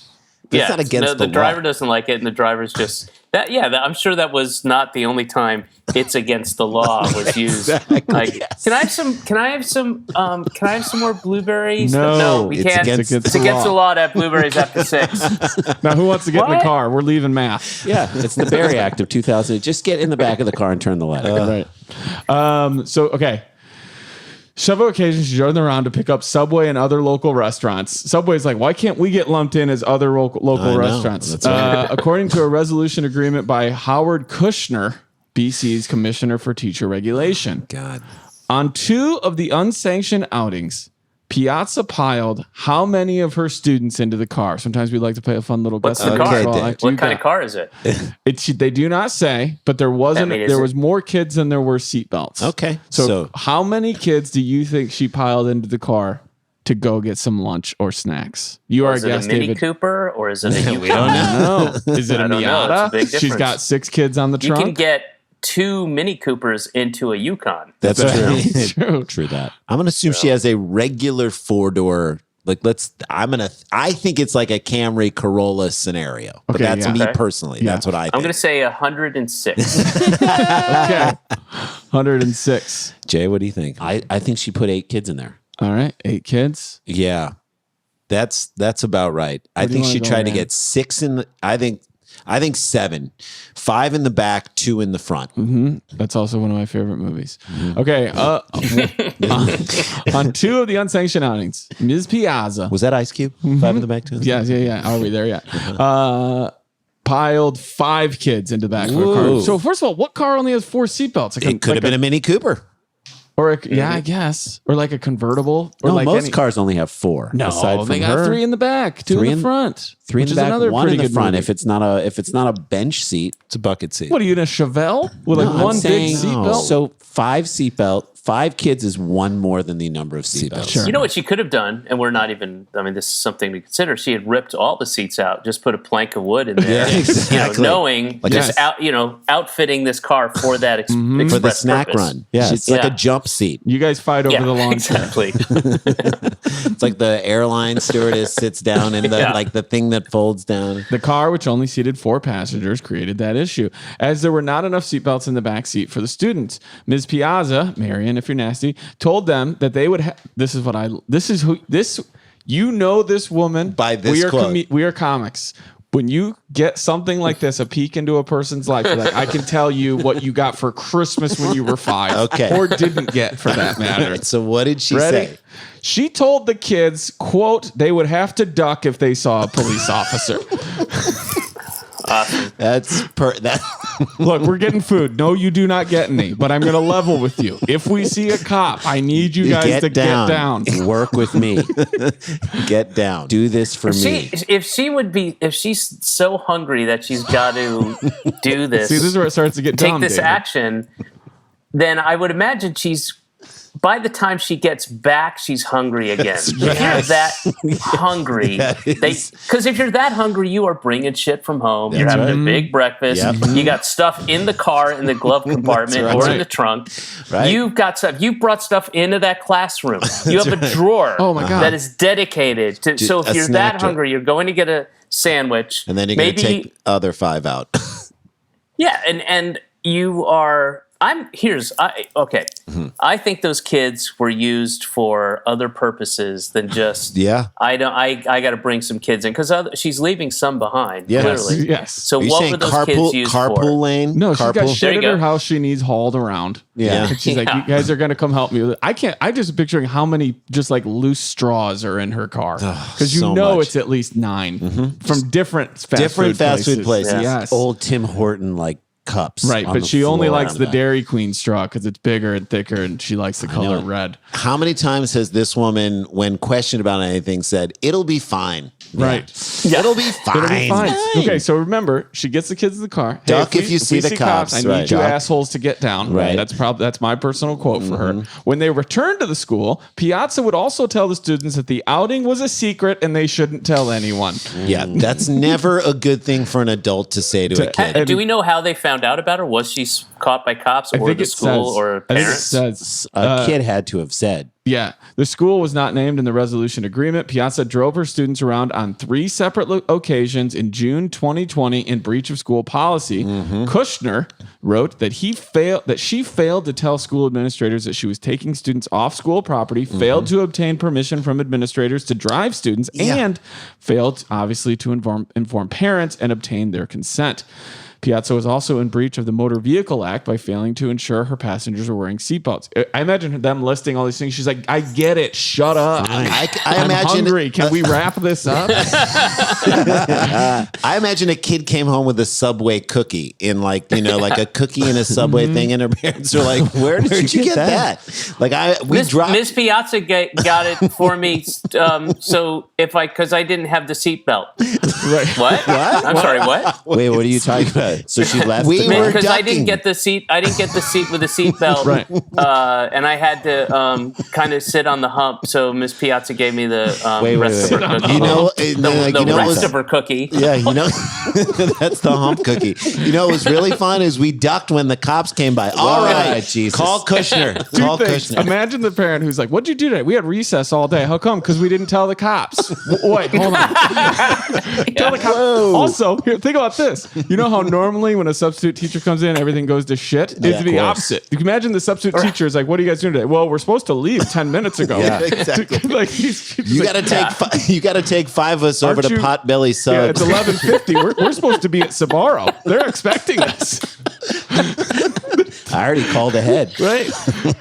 But it's not against the the driver law. doesn't like it, and the driver's just that. Yeah, I'm sure that was not the only time "it's against the law" was used. Like, yes. can I have some more blueberries? No, we it's can't. against It's against the law to have blueberries after 6. Now, who wants to get in the What? car? We're leaving math. Yeah, it's the Berry Act of 2000. Just get in the back of the car and turn the light on. Right. So, okay. Several occasions she drove them around to pick up Subway and other local restaurants. Subway's like, why can't we get lumped in as other local know. restaurants? That's right. According to a resolution agreement by Howard Kushner, BC's Commissioner for Teacher Regulation. God. On 2 of the unsanctioned outings, Piazza piled how many of her students into the car? Sometimes we like to play a fun little What's guess. the game. car? Okay, So I'll Dave. act you What kind of got. car is it? They do not say, but there wasn't. I mean, is there it- was more kids than there were seatbelts. Okay. So, how many kids do you think she piled into the car to go get some lunch or snacks? You are Is a it a guest, Mini David. Cooper or is it a Yukon? We don't know. No. Is it a I don't know. It's a Miata? big She's difference. got 6 kids on the You trunk. can get 2 Mini Coopers into a Yukon. That's true. True. True that. I'm gonna assume she has a regular 4-door. Like I think it's like a Camry Corolla scenario. But Okay, that's yeah. me Okay. personally. Yeah. That's what I think. I'm going to say 106. Okay. 106. Jay, what do you think? I think she put 8 kids in there. All right. 8 kids. Yeah. That's about right. I do you think wanna she go, tried to Rand? get 6 in the I think 7. 5 in the back, 2 in the front. That's also one of my favorite movies. Mm-hmm. Okay. On 2 of the unsanctioned outings, Ms. Piazza. Was that Ice Cube? 5 in the back, 2 in the Yeah. Are we there yet? Piled 5 kids into the back of a car. Whoa. So first of all, what car only has 4 seatbelts? It could have been a Mini Cooper. I guess, or like a convertible, or No, like most any- cars only have 4. No, aside from they got her. 3 in the back, 2 Three in the in- front, 3 in which the is back, another 1 in pretty the good front. movie. If it's not a bench seat, It's a bucket seat. What are you in a Chevelle with No, like I'm one big saying- seatbelt? So 5 seatbelt, 5 kids is 1 more than the number of seatbelts. Sure. You know what she could have done, and we're not even. I mean, this is something to consider. She had ripped all the seats out, just put a plank of wood in there, Yeah, exactly. knowing Like just yes. outfitting this car for that For the express snack purpose. run. Yeah, it's like a jump seat. You guys fight over Yeah, the lawn chair. exactly. It's like the airline stewardess sits down in the Yeah. like the thing that folds down. The car, which only seated 4 passengers, created that issue, as there were not enough seatbelts in the back seat for the students. Ms. Piazza, Marion, if you're nasty, told them that they would. This woman By this We are quote. we are comics. When you get something like this, a peek into a person's life, you're like, I can tell you what you got for Christmas when you were 5, Okay. or didn't get for that matter. So what did she Ready? say? She told the kids, quote, they would have to duck if they saw a police officer. That Look, we're getting food. No, you do not get any, but I'm going to level with you. If we see a cop, I need you guys to get down. Work with me. get down. Do this for me. If she's so hungry that she's got to do this, See, this is where it starts to get take dumb, this David. action, then I would imagine by the time she gets back, she's hungry again. If you're that hungry, because if you're that hungry, you are bringing shit from home. You're having a big breakfast. Yep. You got stuff in the car, in the glove compartment, right. or in Right. the trunk. Right. You've got stuff. You brought stuff into that classroom. You have a drawer Oh my God. that is dedicated to. So if a you're snack that drawer. hungry, you're going to get a sandwich, And then you're going to maybe take the other 5 out. yeah, and you are. Okay. I think those kids were used for other purposes than just. Yeah. I got to bring some kids in because she's leaving some behind. Yes. Clearly. Yes. So Are you what saying were those kids used carpool for? lane? No, she's got carpool. shit you at her go. house she needs hauled around. Yeah. And she's like, Yeah. you guys are going to come help me with it. I'm just picturing how many just like loose straws are in her car. Because you so know much. it's at least 9 from different fast food Different fast food places. Yeah. Yes. Old Tim Horton, like cups. Right, on but the she only floor. likes the Dairy Queen straw because it's bigger and thicker, and she likes the color know. red. How many times has this woman, when questioned about anything, said, "It'll be fine"? Right. It'll be fine. It'll be fine. Okay, so remember, she gets the kids in the car. Hey, Duck if you see we the cops. I need Right. you Duck. assholes to get down. Right. That's my personal quote for her. When they returned to the school, Piazza would also tell the students that the outing was a secret and they shouldn't tell anyone. Yeah, that's never a good thing for an adult to say to a kid. Do we know how they found out about her? Was she caught by cops I or think the it school says, or I think it parents? says A kid had to have said. Yeah. The school was not named in the resolution agreement. Piazza drove her students around on 3 separate occasions in June 2020 in breach of school policy. Kushner wrote that she failed to tell school administrators that she was taking students off school property, failed to obtain permission from administrators to drive students, and failed obviously to inform parents and obtain their consent. Piazza was also in breach of the Motor Vehicle Act by failing to ensure her passengers were wearing seatbelts. I imagine them listing all these things. She's like, I get it. Shut up. I I'm imagine hungry. Can we wrap this up? I imagine a kid came home with a Subway cookie in like a cookie in a Subway thing, and her parents are like, "Where'd you get that?" Like Miss Piazza got it for me. So because I didn't have the seatbelt. Right. What? I'm sorry. What? Wait, what are you talking about? So she left. We were Because I ducking. didn't get the seat. I didn't get the seat with the seatbelt. Right. And I had to kind of sit on the hump. So Miss Piazza gave me the rest wait. of her cookie. You know, the rest of her cookie. Yeah, that's the hump cookie. You know, what was really fun is we ducked when the cops came by. All right, Jesus. call Kushner. Call Two things. Kushner. Imagine the parent who's like, "What'd you do today? We had recess all day. How come? Because we didn't tell the cops." Wait, hold on. Tell the cops. Also, here, think about this. You know how normally when a substitute teacher comes in, everything goes to shit? It's of the course. opposite. You can imagine the substitute teacher is like, "What are you guys doing today?" "Well, we're supposed to leave 10 minutes ago." Yeah, exactly. Like, he's You like, got to take 5 of us over Aren't to you- Potbelly Yeah, it's Subs. 11:50. We're supposed to be at Sbarro. They're expecting us, I already called ahead. right?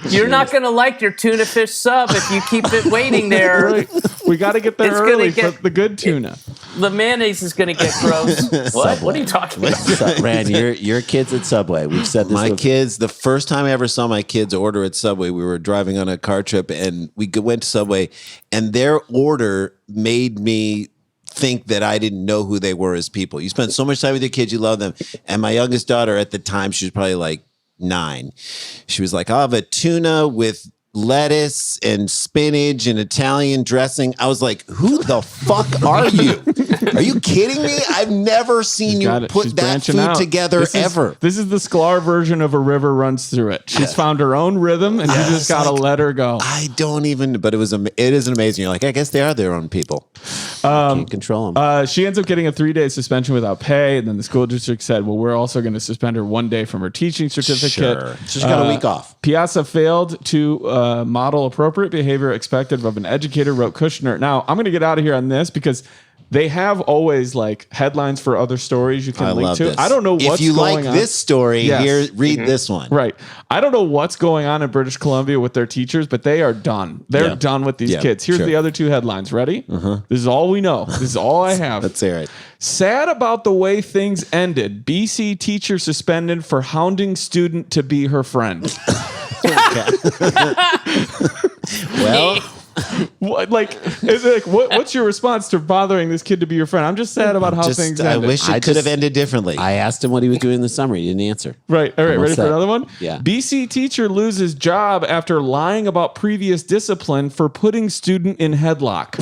You're not going to like your tuna fish sub if you keep it waiting there. Right. We got to get there It's gonna early get- for the good tuna. The mayonnaise is going to get gross. What? What are you talking about? So, Rand, your kids at Subway. We've said this. My before. kids, the first time I ever saw my kids order at Subway, we were driving on a car trip and we went to Subway, and their order made me think that I didn't know who they were as people. You spend so much time with your kids, you love them. And my youngest daughter at the time, she was probably like 9. She was like, "I'll have a tuna with lettuce and spinach and Italian dressing." I was like, "Who the fuck are you? Are you kidding me? I've never seen you Got it. put She's that branching food out. together This is- ever." This is the Sklar version of A River Runs Through It. She's found her own rhythm, and you just got to let her go. I don't even, but it is amazing. You're like, I guess they are their own people. Can't control them. She ends up getting a 3-day suspension without pay, and then the school district said, "Well, we're also going to suspend her 1 day from her teaching certificate." Sure. She's got a week off. Piazza failed to model appropriate behavior expected of an educator, wrote Kushner. Now, I'm going to get out of here on this because they have always like headlines for other stories you can I link love to. this. I don't know what's if you going like on. this story, Yes. here, read this one. Right. I don't know what's going on in British Columbia with their teachers, but they are done. They're Yeah. done with these Yeah, kids. Here's sure. the other 2 headlines. Ready? This is all we know. This is all I have. Let's hear it. Sad about the way things ended. BC teacher suspended for hounding student to be her friend. Well, What, like, is it like what's your response to bothering this kid to be your friend? I'm just sad about how things I ended. wish it could have ended differently. I asked him what he was doing in the summer. He didn't answer. Right. All right. Almost Ready for set. another one? Yeah. BC teacher loses job after lying about previous discipline for putting student in headlock.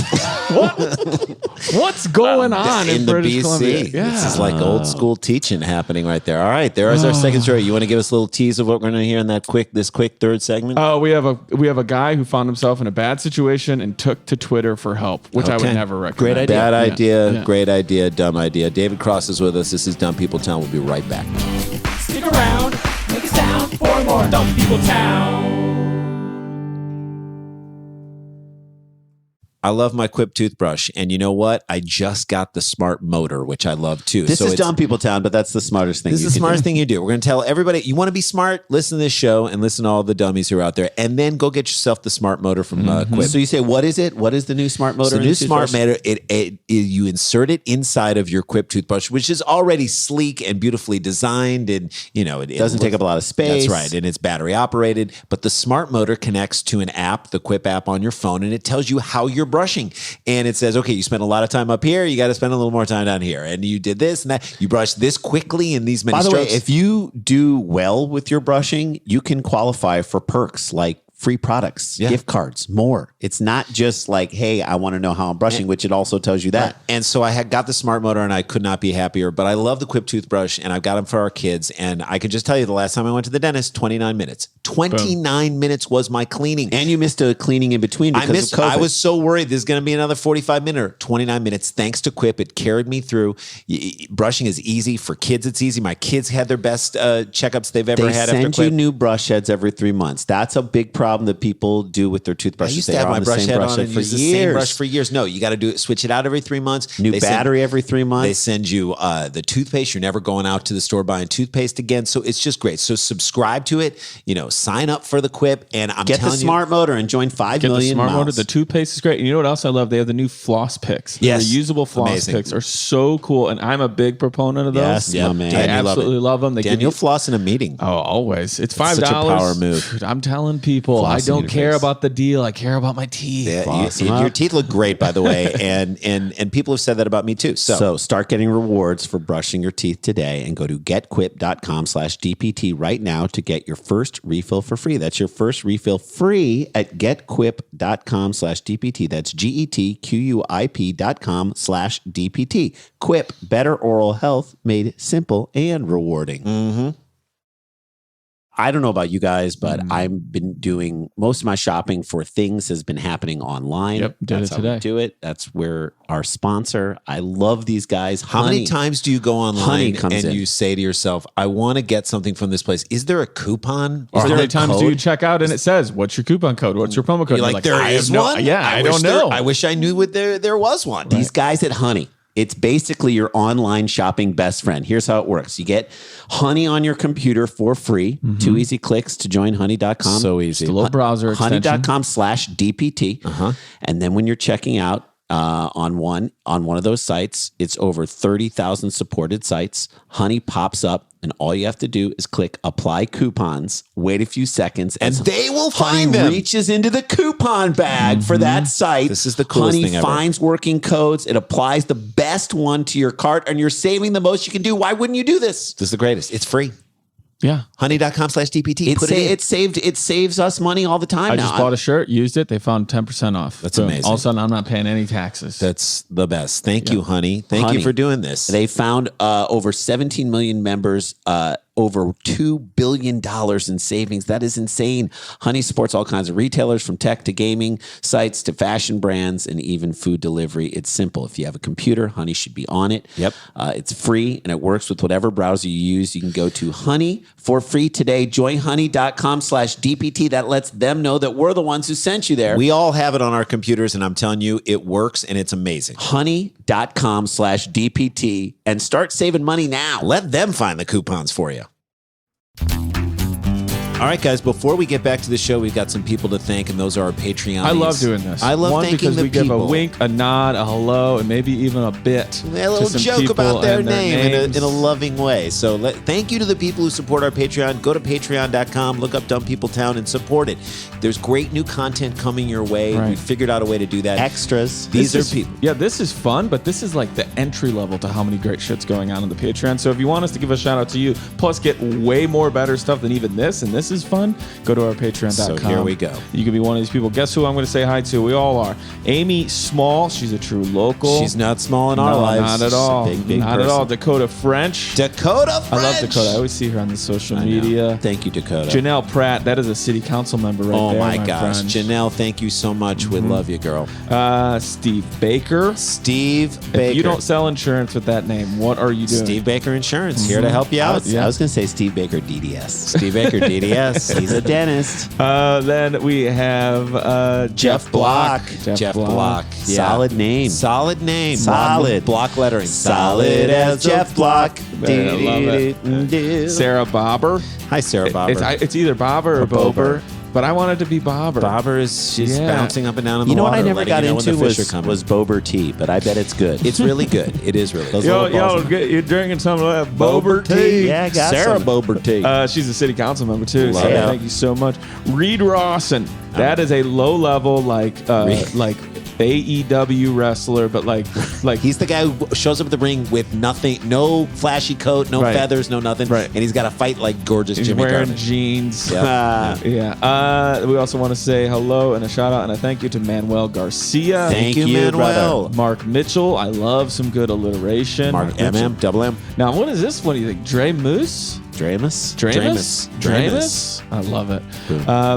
What's going on in the British BC. Columbia? Yeah. This is like old school teaching happening right there. All right, there is our second story. You want to give us a little tease of what we're going to hear in this quick third segment? We have a guy who found himself in a bad situation and took to Twitter for help, which I would Okay. never recommend. Great idea. Bad idea, Yeah. great idea, dumb idea. David Cross is with us. This is Dumb People Town. We'll be right back. Stick around, make a sound for more Dumb People Town. I love my Quip toothbrush. And you know what? I just got the smart motor, which I love too. This So is it's- dumb people town, but that's the smartest thing. This is the smartest thing you do. We're going to tell everybody, you want to be smart, listen to this show and listen to all the dummies who are out there. And then go get yourself the smart motor from Quip. So you say, what is it? What is the new smart motor? So the in new the smart toothbrush? motor, you insert it inside of your Quip toothbrush, which is already sleek and beautifully designed, and it Doesn't take up a lot of space. That's right, and it's battery operated. But the smart motor connects to an app, the Quip app on your phone, and it tells you how you're brushing. And it says, okay, you spent a lot of time up here, you got to spend a little more time down here, and you did this and that. You brush this quickly in these many By the way, strokes. if you do well with your brushing, you can qualify for perks like free products, gift cards, more. It's not just like, hey, I want to know how I'm brushing, which it also tells you that. And so I had got the smart motor and I could not be happier, but I love the Quip toothbrush and I've got them for our kids. And I can just tell you the last time I went to the dentist, 29 minutes. 29 minutes was my cleaning. And you missed a cleaning in between because of COVID. I was so worried there's going to be another 45 minute or 29 minutes. Thanks to Quip, it carried me through. Brushing is easy. For kids, it's easy. My kids had their best checkups they've ever They had after send Quip. you new brush heads every 3 months. That's a big problem that people do with their I toothbrushes. used to They have are my on the brush same head brush on and head for use the same years. brush for years. No, you got to switch it out every 3 months. New They send- battery every 3 months. They send you the toothpaste. You're never going out to the store buying toothpaste again. So it's just great. So subscribe to it. Sign up for the Quip, and I'm Get the telling smart motor and join 5 Get the million smart motor. mouths. The toothpaste is great. And you know what else I love? They have the new floss picks. The Yes. reusable floss Amazing. picks are so cool, and I'm a big proponent of those. Yes, my man. I Dan, you love absolutely it. love them. They Dan, give you'll you floss in a meeting. Oh, always. It's $5. such a power move. Dude, I'm telling people, I Floss in don't your care face. about the deal. I care about my teeth. Yeah, Floss 'em up. your teeth look great, by the way, and people have said that about me too. So start getting rewards for brushing your teeth today and go to getquip.com/DPT right now to get your first refill for free. That's your first refill free at getquip.com/DPT. That's GETQUIP.com/DPT. Quip, better oral health made simple and rewarding. I don't know about you guys, but I've been doing most of my shopping for things has been happening online. Yep, did That's it how we today. do it. That's where our sponsor. I love these guys. How many times do you go Honey online comes and in. you say to yourself, I want to get something from this place? Is there a coupon? Or Is how there many a times do code? you check out and it says, what's your coupon code? What's your promo code? You're And like, there I is have no- one? Yeah, I wish don't know. I wish I knew there was one. These guys at Honey, it's basically your online shopping best friend. Here's how it works. You get Honey on your computer for free. 2 easy clicks to join honey.com. So easy. It's a little browser extension. honey.com/DPT. And then when you're checking out on one of those sites, it's over 30,000 supported sites. Honey pops up, and all you have to do is click apply coupons, wait a few seconds, And as they will Honey find them. reaches into the coupon bag for that site. This is the coolest Honey thing ever. finds working codes. It applies the best one to your cart, and you're saving the most you can do. Why wouldn't you do this? This is the greatest. It's free. Yeah. Honey.com/DPT. Put it in. It saves us money all the time I now. just bought a shirt, used it. They found 10% off. That's Boom. amazing. All of a sudden, I'm not paying any taxes. That's the best. Thank you, Honey. Thank Honey. you for doing this. They found over 17 million members, over $2 billion in savings. That is insane. Honey supports all kinds of retailers, from tech to gaming sites to fashion brands and even food delivery. It's simple. If you have a computer, Honey should be on it. Yep. It's free and it works with whatever browser you use. You can go to Honey for free today. Join honey.com/DPT. That lets them know that we're the ones who sent you there. We all have it on our computers, and I'm telling you, it works and it's amazing. honey.com/DPT and start saving money now. Let them find the coupons for you. All right, guys, before we get back to the show, we've got some people to thank, and those are our Patreons. I love doing this. I love One, thanking because the we people. give a wink, a nod, a hello, and maybe even a bit. A to little some joke people about their and name names. in a loving way. So thank you to the people who support our Patreon. Go to patreon.com, look up Dumb People Town, and support it. There's great new content coming your way. Right. We figured out a way to do that. Extras. These This are is- people. Yeah, this is fun, but this is like the entry level to how many great shit's going on the Patreon. So if you want us to give a shout out to you, plus get way more better stuff than even this, and this is fun, go to our patreon.com. So here we go. You can be one of these people. Guess who I'm going to say hi to? We all are. Amy Small, she's a true local. She's not small in our No, lives. not at She's a all. big not at person. all. Dakota French. Dakota French. I love Dakota. I always see her on the social I know. media. Thank you, Dakota. Janelle Pratt, that is a city council member right Oh there. my gosh. friend. Janelle, thank you so much. We love you, girl. Steve Baker. Steve Baker. If you don't sell insurance with that name, what are you doing? Steve Baker Insurance, here to help you out. I was going to say Steve Baker DDS. Steve Baker, DDS. Yes, he's a dentist. Then we have Jeff Block. Jeff Block. Yeah. Solid name. Solid name. Solid. Block lettering. Solid as Jeff Block. Man, I love it. Sarah Bobber. Hi, Sarah Bobber. It's either Bobber or Bober, but I wanted to be Bobber. Bobber she's Yeah. bouncing up and down in the You know water. what I never letting got you know when the into fish are coming. was Bober tea, but I bet it's good. It's really good. It is really good. You're drinking some of that Bober tea. Yeah, I got Sarah some. Bober tea. She's a city council member too. So Love it. thank you so much, Reed Rawson. That is a low level like AEW wrestler, but like He's the guy who shows up at the ring with nothing, no flashy coat, no Right. feathers, no nothing, Right. and he's got to fight like gorgeous he's Jimmy wearing Garvin. jeans. Yep. Yeah. We also want to say hello and a shout out and a thank you to Manuel Garcia. Thank you, Manuel. brother. Mark Mitchell. I love some good alliteration. Mark MM, double M. Now, what is this? What do you think? Dre Moose? Dramus? Dramus? I love it.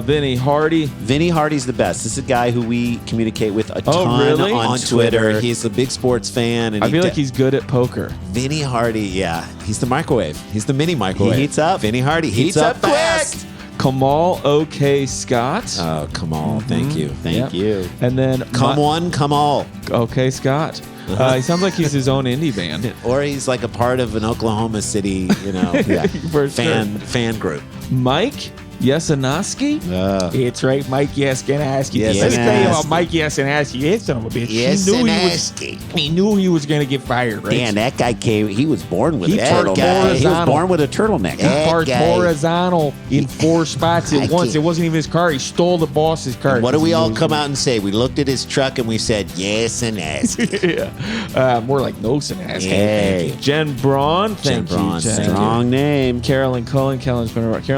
Vinny Hardy. Vinny Hardy's the best. This is a guy who we communicate with a ton really? on On Twitter, he's a big sports fan, and I feel like he's good at poker. Vinny Hardy. Yeah, he's the microwave. He's the mini microwave. He heats up. Vinny Hardy heats up fast. Kamal OK Scott. Oh, come on! Thank you. Thank you. And then Come one, come all. OK Scott. He sounds like he's his own indie band. Or he's like a part of an Oklahoma City, For fan group. Mike Yasanaski. It's right, Mike Yasanaski. Yes, Let's tell you Yasanaski. about Mike Yasanaski. That son of a bitch. He knew he was going to get fired, right? Dan, that guy came. He was born with He a part turtleneck. He was horizontal. born with a turtleneck. He parked horizontal in 4 spots at once. can't- It wasn't even his car. He stole the boss's car. What do we all He come out and say? We looked at his truck and we said, yes, and ask. yeah. More like Nosanaski. Hey. Jen Braun. Thank Braun, you, Jen. thank you. Strong name. Carolyn Cullen. Carolyn's been around for a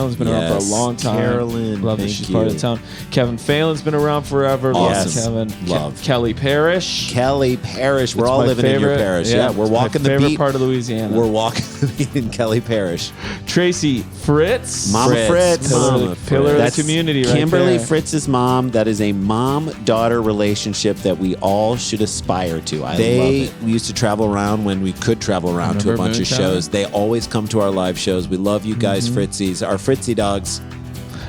Yes. long time. Carolyn, Love that thank she's part of you. the town. Kevin Phelan's been around forever. Awesome. Kevin. Love. Kelly Parrish. Kelly Parish. We're It's all my living in your favorite- parish. Yeah, we're it's my walking the favorite beat. part of Louisiana. We're walking the beat in Kelly Parish. Tracy Fritz. Mama Fritz. Pillar of That's the community right Kimberly there. Fritz's mom. That is a mom-daughter relationship that we all should aspire to. I love They it. we used to travel around when we could travel around to a Remember bunch of Moontown? shows. They always come to our live shows. We love you guys, Fritzies. Our Fritzy dogs.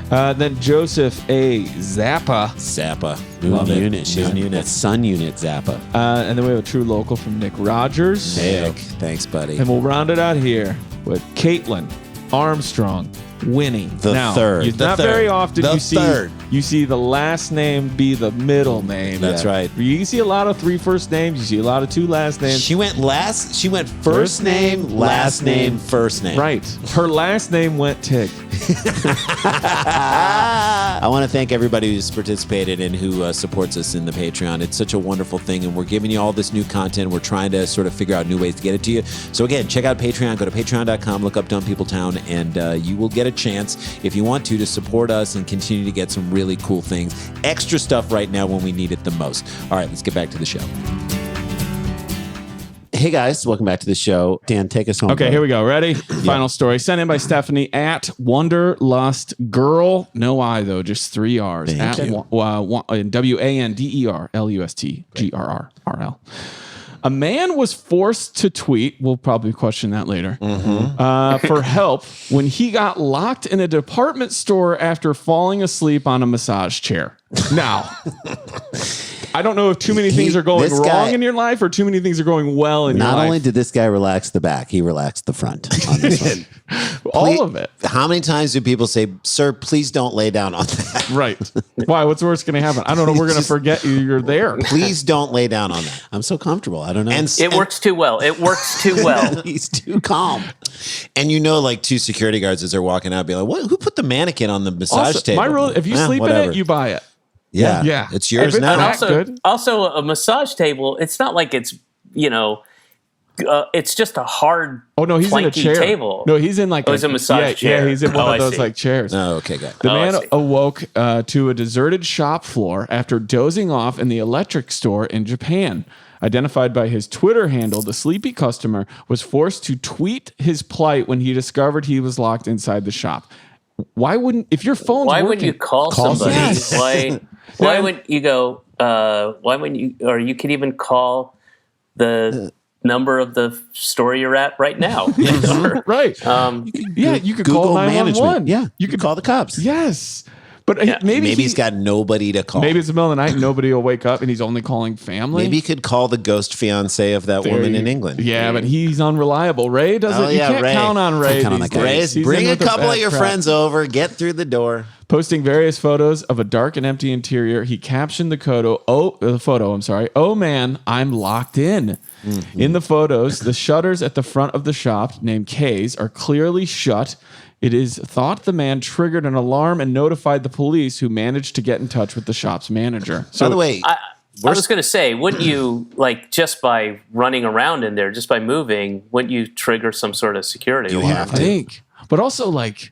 Then Joseph A. Zappa. Zappa. Moon Love it. Unit. Moon Moon Unit. Unit. Sun Unit Zappa. And then we have a true local from Nick Rogers. Nick. Thanks, buddy. And we'll round it out here with Caitlin Armstrong winning. The third. It's The not third. very often The third. you see the last name be the middle name. That's right. You see a lot of 3 first names. You see a lot of 2 last names. She went first name, last name, first name. Right. Her last name went Tig. I want to thank everybody who's participated and who supports us in the Patreon. It's such a wonderful thing, and we're giving you all this new content. We're trying to sort of figure out new ways to get it to you. So again, check out Patreon. Go to patreon.com, look up Dumb People Town, and you will get a chance, if you want to support us and continue to get some really cool things. Extra stuff right now when we need it the most. All right, let's get back to the show. Hey guys, welcome back to the show. Dan, take us home. Okay, here we go. Ready? Final story. Sent in by Stephanie at Wanderlust Girl. No I, though, just 3 R's. Thank at you. WANDERLUSTGRRL. A man was forced to tweet, we'll probably question that later, for help when he got locked in a department store after falling asleep on a massage chair. Now, I don't know if too many things are going this wrong guy- in your life or too many things are going well in your Not life. only did this guy relax the back, he relaxed the front on this one. All of it. How many times do people say, sir, please don't lay down on that? Right. Why? What's worse going to happen? I don't know. We're going to forget you're there. Please don't lay down on that. I'm so comfortable. I don't know. It works too well. It works too well. He's too calm. And you know, like 2 security guards as they're walking out, be like, "What? Who put the mannequin on the massage Also, table?" my rule: if you sleep whatever. in it, you buy it. yeah, Yeah. it's yours If it's now. not- Also, good. also a massage table. It's not like it's it's just a hard. Oh no, he's in a planky chair. Table. No, he's in like Oh, he's a massage chair. Yeah, he's in one Oh, of I those see. like chairs. Oh, okay, good. The Oh, I man see. awoke to a deserted shop floor after dozing off in the electric store in Japan. Identified by his Twitter handle, the sleepy customer was forced to tweet his plight when he discovered he was locked inside the shop. Why wouldn't, if your phone's Why working, would you call somebody? Yes. Why Now- wouldn't you go? Why wouldn't you? Or you could even call the number of the store you're at right now. Right. You could call Google 911. management. Yeah, you could call the cops. Yes. But Yeah. maybe Maybe he's got nobody to call. Maybe it's the middle of the night and nobody will wake up and he's only calling family. Maybe he could call the ghost fiance of that woman in England. Yeah, but he's unreliable. Ray doesn't. Oh, you yeah, can't Ray. count on Ray. Count on these that guy. days. He's Bring in a with the couple of bad your crap. friends over, get through the door. Posting various photos of a dark and empty interior, he captioned the photo. Oh man, I'm locked in. Mm-hmm. In the photos, the shutters at the front of the shop, named K's, are clearly shut. It is thought the man triggered an alarm and notified the police, who managed to get in touch with the shop's manager. So, By the way, I was going to say, wouldn't you, like, just by running around in there, just by moving, wouldn't you trigger some sort of security You alarm? have I think, but also like,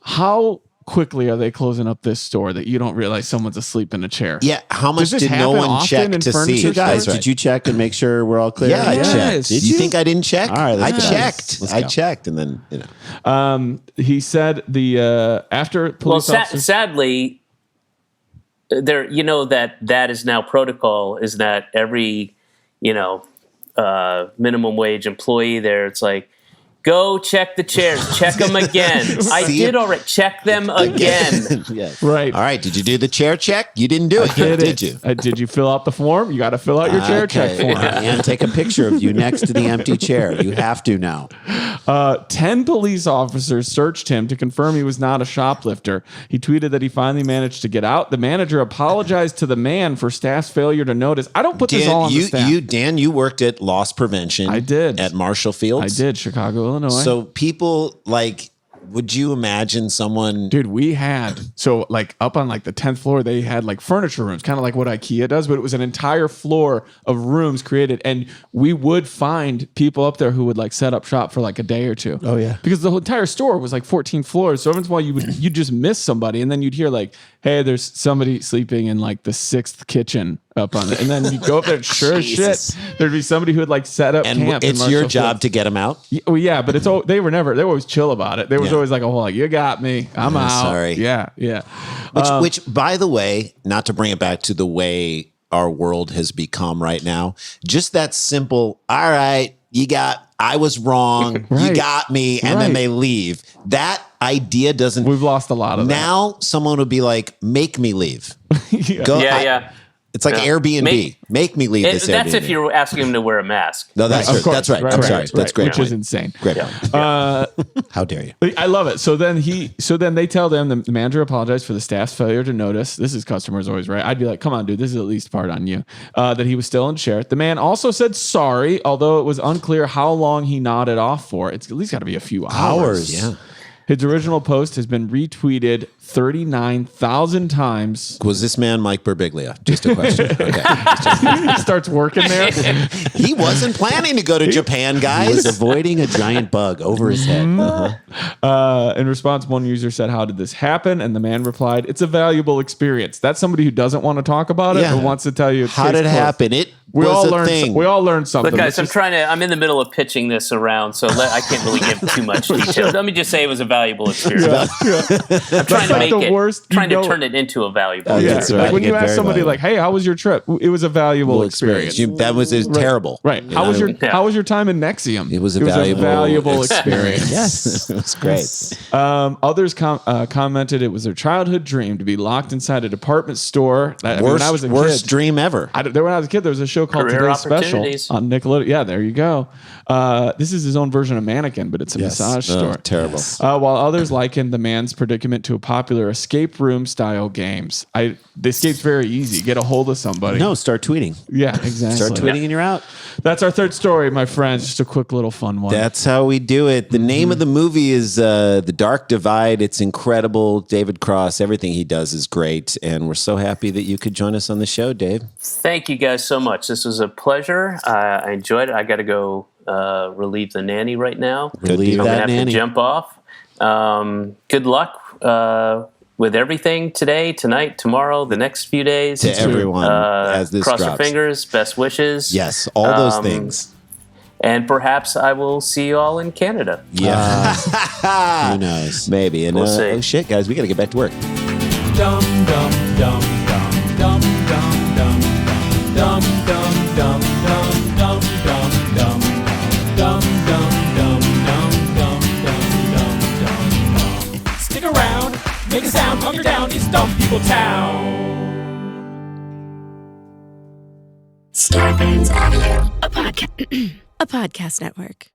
how quickly are they closing up this store that you don't realize someone's asleep in a chair? yeah, how much this did no happen one often check in to furniture see? stores? Guys, Right. did you check and make sure we're all clear? Yeah, I Yes. checked. Did you you? think I didn't check? All right, I let's go. checked. Let's I go. checked, and then He said the after Well, police officers. sadly, there, that is now protocol, is that every, minimum wage employee there, it's like, go check the chairs, check them again. I See did it? already check them again. Yes. Right. All right, did you do the chair check? You didn't do it, did you? Did you fill out the form? You got to fill out your chair check Okay. form. And take a picture of you next to the empty chair. You have to now. 10 police officers searched him to confirm he was not a shoplifter. He tweeted that he finally managed to get out. The manager apologized to the man for staff's failure to notice. I don't put this all on the staff. Dan, you worked at loss prevention. I did. At Marshall Fields. I did, Chicago, Illinois. So people would you imagine someone? Dude, we had up on the 10th floor, they had furniture rooms, kind of like what IKEA does, but it was an entire floor of rooms created, and we would find people up there who would set up shop for a day or two. Oh, yeah. Because the whole entire store was 14 floors, so every once in a while you'd just miss somebody, and then you'd hear hey, there's somebody sleeping in the 6th kitchen up on it, and then you go up there, and sure as shit, there'd be somebody who would set up And camp. in it's your Marshall job Fields. to get them out. Yeah, well, yeah, but they were always chill about it. There was Yeah. always a whole you got me, I'm out. Sorry. Yeah. Which, by the way, not to bring it back to the way our world has become right now, just that simple. All right, I was wrong. You Right. got me, and then Right. they leave. That idea doesn't. We've lost a lot of now someone would be like, "Make me leave." that. Go. Yeah. It's like Yeah. Airbnb. Make me leave this That's Airbnb. if you're asking him to wear a mask. No, that's Of right. course. That's right. I'm Right, sorry. right, That's great. Which is point. insane. Great. point. How dare you? I love it. So then they tell them, the manager apologized for the staff's failure to notice. This is customers always right. I'd be like, come on, dude, this is at least part on you. That he was still in share. The man also said sorry, although it was unclear how long he nodded off for. It's at least got to be a few hours. Yeah. His original post has been retweeted 39,000 times. Was this man Mike Birbiglia? Just a question. Okay. He starts working there. He wasn't planning to go to Japan, He was guys. avoiding a giant bug over his head. In response, one user said, "How did this happen?" And the man replied, "It's a valuable experience." That's somebody who doesn't want to talk about it Yeah. or wants to tell you it's How did it case closed. happen? It We was all a learned. thing. We all learned something. Look, guys, Let's I'm in the middle of pitching this around, so I can't really give too much detail. Let me just say it was a valuable experience. I'm trying to like make the it, worst, trying to you know- turn it into a valuable Yeah, That's experience. right. like when Get you ask very somebody valuable. "Hey, how was your trip?" It was a valuable experience. That was terrible. Right. You How was know? your How was your time in Nexium? It was a valuable experience. Yes, it was great. Others commented it was their childhood dream to be locked inside a department store. When Worst, I was a worst kid, dream ever. when I was a kid, there was a show called Career Today's Special Opportunities. on Nickelodeon. Yeah, there you go. This is his own version of Mannequin, but it's a massage Oh, store. terrible. While others likened the man's predicament to a popular escape room style games. The escape's very easy. Get a hold of somebody. No, start tweeting. Yeah, exactly. Start tweeting and you're out. That's our third story, my friends. Just a quick little fun one. That's how we do it. The name of the movie is The Dark Divide. It's incredible. David Cross, everything he does is great. And we're so happy that you could join us on the show, Dave. Thank you guys so much. This was a pleasure. I enjoyed it. I got to go relieve the nanny right now. Relieve I'm that gonna have nanny. to jump off. Good luck with everything today, tonight, tomorrow, the next few days. To everyone as this cross your drops. fingers. Best wishes. Yes, all those things. And perhaps I will see you all in Canada. Yeah. Who knows? Maybe. And We'll see. oh shit, guys, we got to get back to work. Dum dum dum dum dum dum dum dum dum dum dum dum dum dum. sound, hunker down, it's Dumb People Town. Starburns Audio, a podcast network.